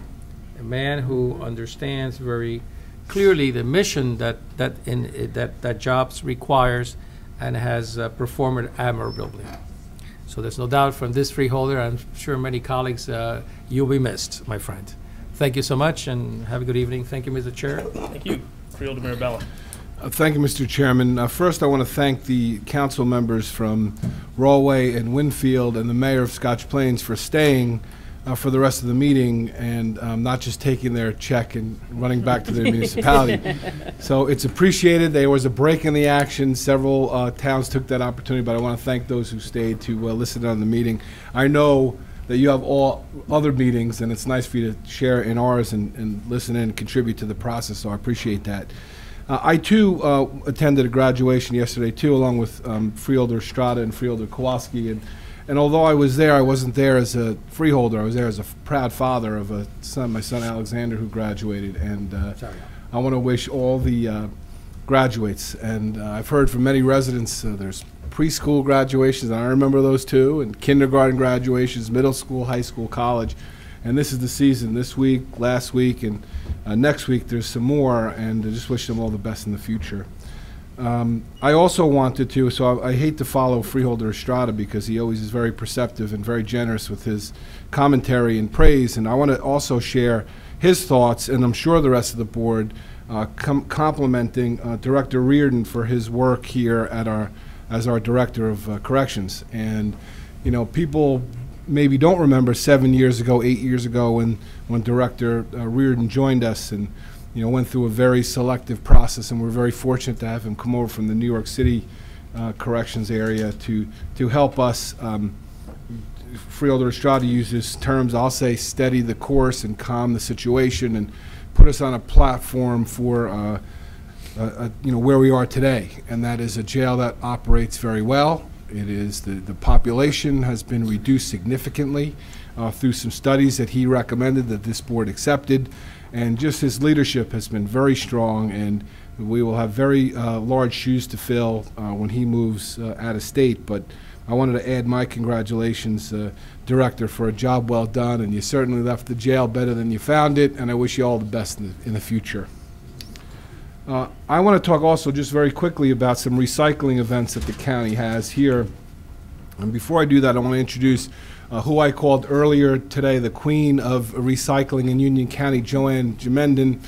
[SPEAKER 6] a man who understands very clearly the mission that jobs requires, and has performed admirably. So there's no doubt from this freeholder, I'm sure many colleagues, you'll be missed, my friend. Thank you so much, and have a good evening. Thank you, Mr. Chair.
[SPEAKER 1] Thank you. Freeholder Mirabella.
[SPEAKER 14] Thank you, Mr. Chairman. First, I want to thank the council members from Rawley and Winfield and the mayor of Scotch Plains for staying for the rest of the meeting and not just taking their check and running back to their municipality. So it's appreciated. There was a break in the action. Several towns took that opportunity, but I want to thank those who stayed to listen on the meeting. I know that you have all other meetings, and it's nice for you to share in ours and listen in and contribute to the process, so I appreciate that. I, too, attended a graduation yesterday, too, along with Freeholder Estrada and Freeholder Kowalski, and although I was there, I wasn't there as a freeholder. I was there as a proud father of a son, my son Alexander, who graduated, and I want to wish all the graduates, and I've heard from many residents, there's preschool graduations, and I remember those too, and kindergarten graduations, middle school, high school, college, and this is the season. This week, last week, and next week there's some more, and I just wish them all the best in the future. I also wanted to, so I hate to follow Freeholder Estrada because he always is very perceptive and very generous with his commentary and praise, and I want to also share his thoughts, and I'm sure the rest of the board, complimenting Director Reardon for his work here at as our Director of Corrections. And, you know, people maybe don't remember 7 years ago, 8 years ago when Director Reardon joined us and, you know, went through a very selective process, and we're very fortunate to have him come over from the New York City corrections area to help us. Freeholder Estrada uses terms, I'll say, steady the course and calm the situation and put us on a platform for you know, where we are today, and that is a jail that operates very well. It is the population has been reduced significantly through some studies that he recommended that this board accepted, and just his leadership has been very strong, and we will have very large shoes to fill when he moves out of state. But I wanted to add my congratulations, Director, for a job well done, and you certainly left the jail better than you found it, and I wish you all the best in the future. I want to talk also just very quickly about some recycling events that the county has here. And before I do that, I want to introduce who I called earlier today the queen of recycling in Union County, Joanne Jamenden,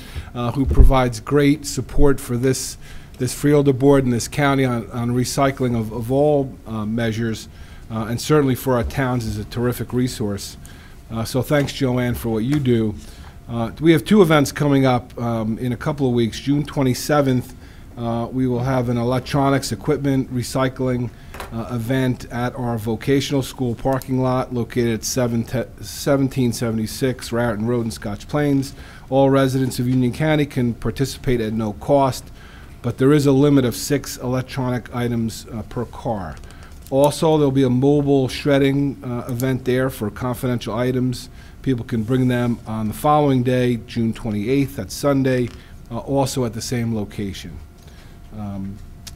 [SPEAKER 14] who provides great support for this Freeholder board in this county on recycling of all measures, and certainly for our towns is a terrific resource. So thanks, Joanne, for what you do. We have two events coming up in a couple of weeks. June 27th, we will have an electronics equipment recycling event at our vocational school parking lot located at 1776 Raritan Road in Scotch Plains. All residents of Union County can participate at no cost, but there is a limit of 6 electronic items per car. Also, there'll be a mobile shredding event there for confidential items. People can bring them on the following day, June 28th, that's Sunday, also at the same location.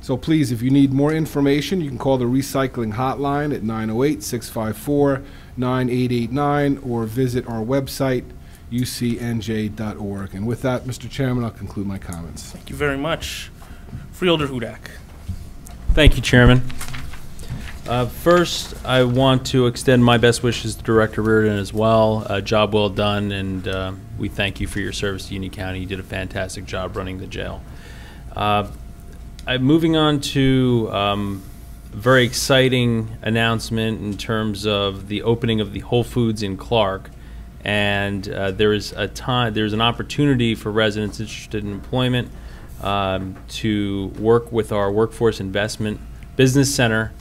[SPEAKER 14] So please, if you need more information, you can call the recycling hotline at 908-654-9889 or visit our website, ucnj.org. And with that, Mr. Chairman, I'll conclude my comments.
[SPEAKER 1] Thank you very much. Freeholder Hudak.
[SPEAKER 8] Thank you, Chairman. First, I want to extend my best wishes to Director Reardon as well. Job well done, and we thank you for your service to Union County. You did a fantastic job running the jail. Moving on to a very exciting announcement in terms of the opening of the Whole Foods in Clark, and there's an opportunity for residents interested in employment to work with our Workforce Investment Business Center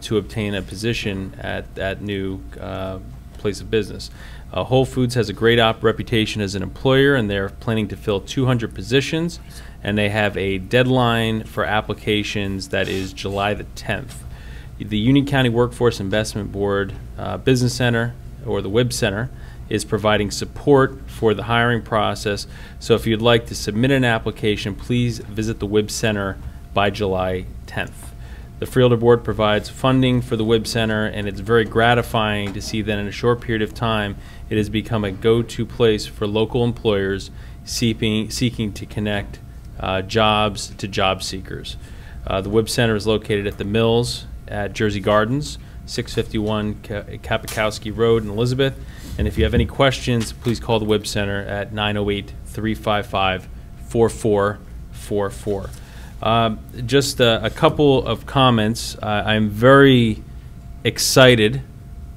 [SPEAKER 8] to obtain a position at that new place of business. Whole Foods has a great reputation as an employer, and they're planning to fill 200 positions, and they have a deadline for applications that is July the 10th. The Union County Workforce Investment Board Business Center, or the WIB Center, is providing support for the hiring process. So if you'd like to submit an application, please visit the WIB Center by July 10th. The Freeholder Board provides funding for the WIB Center, and it's very gratifying to see that in a short period of time, it has become a go-to place for local employers seeking to connect jobs to job seekers. The WIB Center is located at the Mills at Jersey Gardens, 651 Kapikowski Road in Elizabeth. And if you have any questions, please call the WIB Center at 908-355-4444. Just a couple of comments. I'm very excited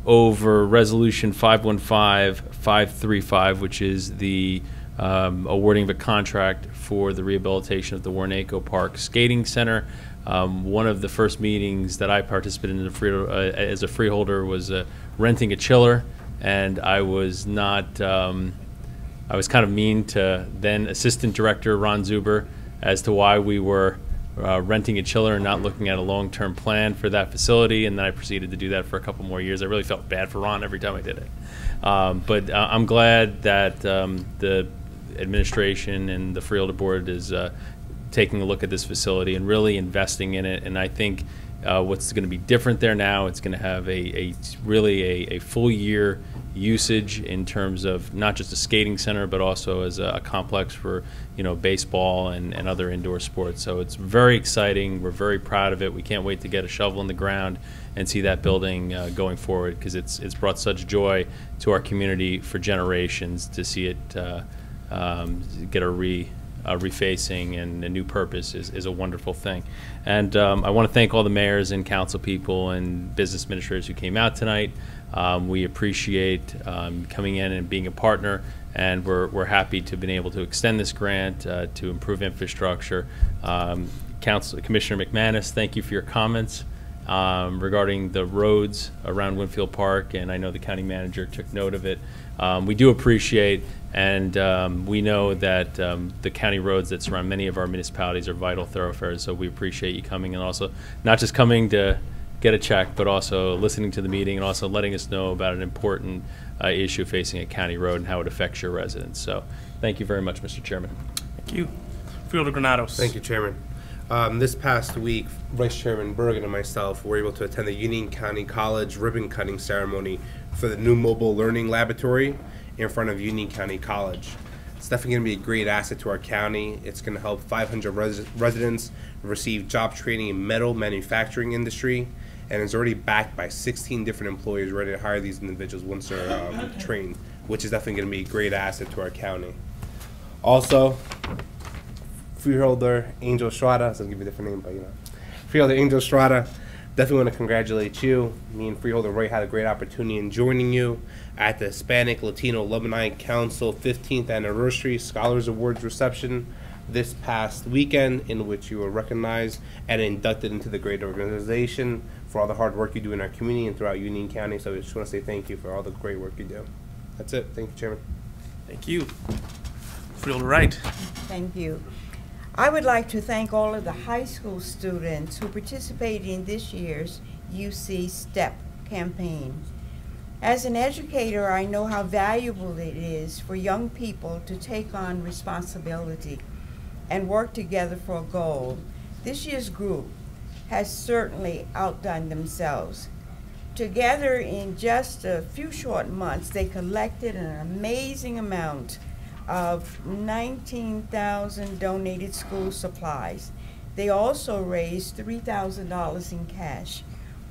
[SPEAKER 8] over Resolution 515-535, which is the awarding of a contract for the rehabilitation of the Warnaco Park Skating Center. One of the first meetings that I participated in as a freeholder was renting a chiller, and I was not. I was kind of mean to then Assistant Director Ron Zuber as to why we were renting a chiller and not looking at a long-term plan for that facility, and then I proceeded to do that for a couple more years. I really felt bad for Ron every time I did it. But I'm glad that the administration and the Freeholder Board is taking a look at this facility and really investing in it. And I think what's going to be different there now, it's going to have really a full year usage in terms of not just a skating center, but also as a complex for baseball and other indoor sports. So it's very exciting. We're very proud of it. We can't wait to get a shovel in the ground and see that building going forward, because it's brought such joy to our community for generations to see it get a refacing and a new purpose is a wonderful thing. And I want to thank all the mayors and council people and business administrators who came out tonight. We appreciate coming in and being a partner, and we're happy to have been able to extend this grant to improve infrastructure. Commissioner McManus, thank you for your comments regarding the roads around Winfield Park, and I know the county manager took note of it. We do appreciate, and we know that the county roads that surround many of our municipalities are vital thoroughfares, so we appreciate you coming, and also not just coming to get a check, but also listening to the meeting and also letting us know about an important issue facing a county road and how it affects your residents. So thank you very much, Mr. Chairman.
[SPEAKER 1] Thank you. Freeholder Granados.
[SPEAKER 7] Thank you, Chairman. This past week, Vice Chairman Bergen and myself were able to attend the Union County College ribbon cutting ceremony for the new mobile learning laboratory in front of Union County College. It's definitely going to be a great asset to our county. It's going to help 500 residents receive job training in metal manufacturing industry, and it's already backed by 16 different employers ready to hire these individuals once they're trained, which is definitely going to be a great asset to our county. Also, Freeholder Angel Estrada, so I'll give you a different name, but Freeholder Angel Estrada, definitely want to congratulate you. Me and Freeholder Roy had a great opportunity in joining you at the Hispanic Latino Alumni Council 15th Anniversary Scholars Awards reception this past weekend, in which you were recognized and inducted into the great organization for all the hard work you do in our community and throughout Union County. So I just want to say thank you for all the great work you do. That's it. Thank you, Chairman.
[SPEAKER 1] Thank you. Freeholder Wright.
[SPEAKER 10] Thank you. I would like to thank all of the high school students who participated in this year's UC STEP campaign. As an educator, I know how valuable it is for young people to take on responsibility and work together for a goal. This year's group has certainly outdone themselves. Together in just a few short months, they collected an amazing amount of 19,000 donated school supplies. They also raised $3,000 in cash.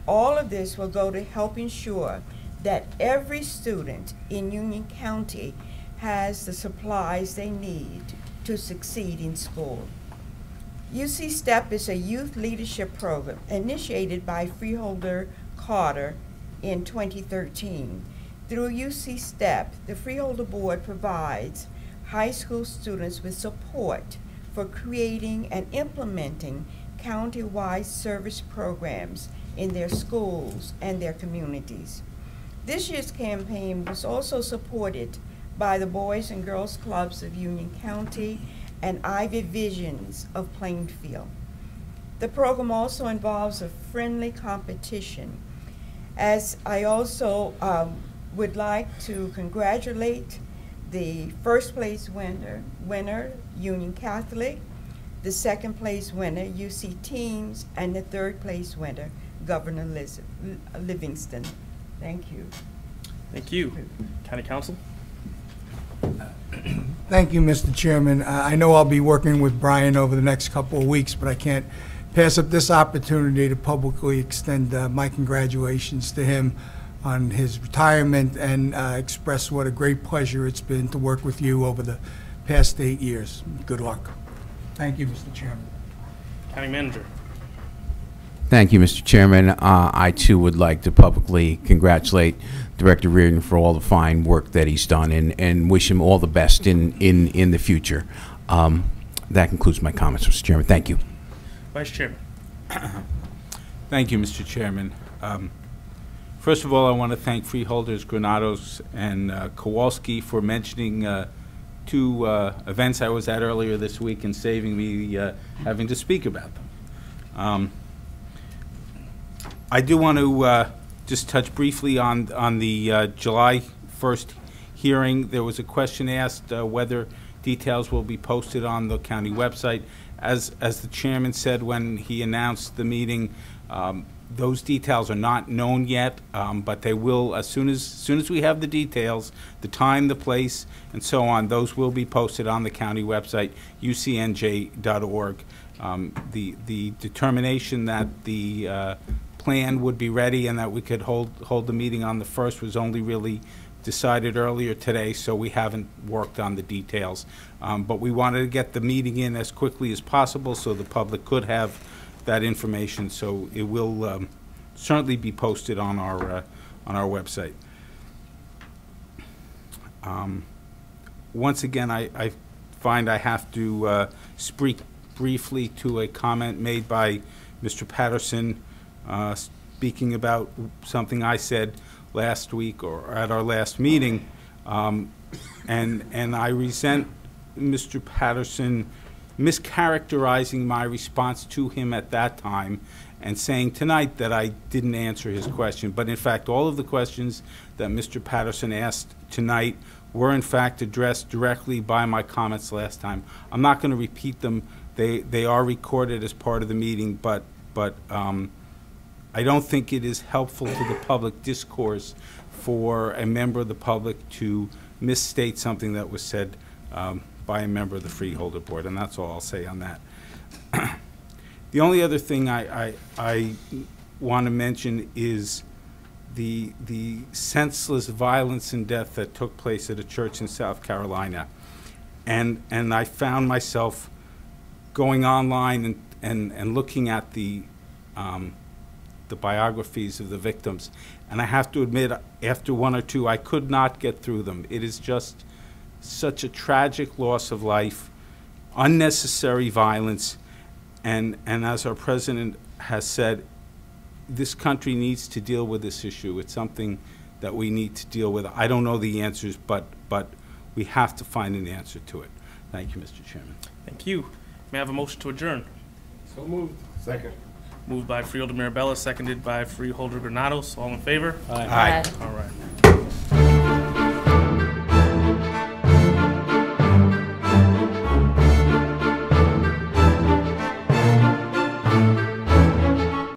[SPEAKER 10] All of this will go to help ensure that every student in Union County has the supplies they need to succeed in school. UC STEP is a youth leadership program initiated by Freeholder Carter in 2013. Through UC STEP, the Freeholder Board provides high school students with support for creating and implementing county-wide service programs in their schools and their communities. This year's campaign was also supported by the Boys and Girls Clubs of Union County and Ivy Visions of Plainfield. The program also involves a friendly competition, as I also would like to congratulate the first place winner, Union Catholic, the second place winner, UC Teams, and the third place winner, Governor Livingston. Thank you.
[SPEAKER 1] Thank you. County Council?
[SPEAKER 13] Thank you, Mr. Chairman. I know I'll be working with Brian over the next couple of weeks, but I can't pass up this opportunity to publicly extend my congratulations to him on his retirement and express what a great pleasure it's been to work with you over the past 8 years. Good luck. Thank you, Mr. Chairman.
[SPEAKER 1] County Manager.
[SPEAKER 21] Thank you, Mr. Chairman. I, too, would like to publicly congratulate Director Reardon for all the fine work that he's done and wish him all the best in the future. That concludes my comments, Mr. Chairman. Thank you.
[SPEAKER 1] Vice Chairman.
[SPEAKER 22] Thank you, Mr. Chairman. First of all, I want to thank Freeholders Granados and Kowalski for mentioning two events I was at earlier this week and saving me having to speak about them. I do want to just touch briefly on the July 1st hearing. There was a question asked whether details will be posted on the county website. As the chairman said when he announced the meeting, those details are not known yet, but they will as soon as we have the details, the time, the place, and so on. Those will be posted on the county website, ucnj.org. The determination that the plan would be ready and that we could hold the meeting on the 1st was only really decided earlier today, so we haven't worked on the details. But we wanted to get the meeting in as quickly as possible so the public could have that information. So it will certainly be posted on our website. Once again, I find I have to speak briefly to a comment made by Mr. Patterson speaking about something I said last week or at our last meeting, and I resent Mr. Patterson mischaracterizing my response to him at that time and saying tonight that I didn't answer his question. But in fact, all of the questions that Mr. Patterson asked tonight were in fact addressed directly by my comments last time. I'm not going to repeat them. They are recorded as part of the meeting, but I don't think it is helpful to the public discourse for a member of the public to misstate something that was said by a member of the Freeholder Board, and that's all I'll say on that. The only other thing I want to mention is the senseless violence and death that took place at a church in South Carolina. And I found myself going online and looking at the biographies of the victims. And I have to admit, after one or two, I could not get through them. It is just such a tragic loss of life, unnecessary violence, and as our president has said, this country needs to deal with this issue. It's something that we need to deal with. I don't know the answers, but we have to find an answer to it. Thank you, Mr. Chairman.
[SPEAKER 1] Thank you. May I have a motion to adjourn?
[SPEAKER 7] So moved. Second.
[SPEAKER 1] Moved by Freeholder Mirabella, seconded by Freeholder Granados. All in favor?
[SPEAKER 22] Aye.
[SPEAKER 1] All right.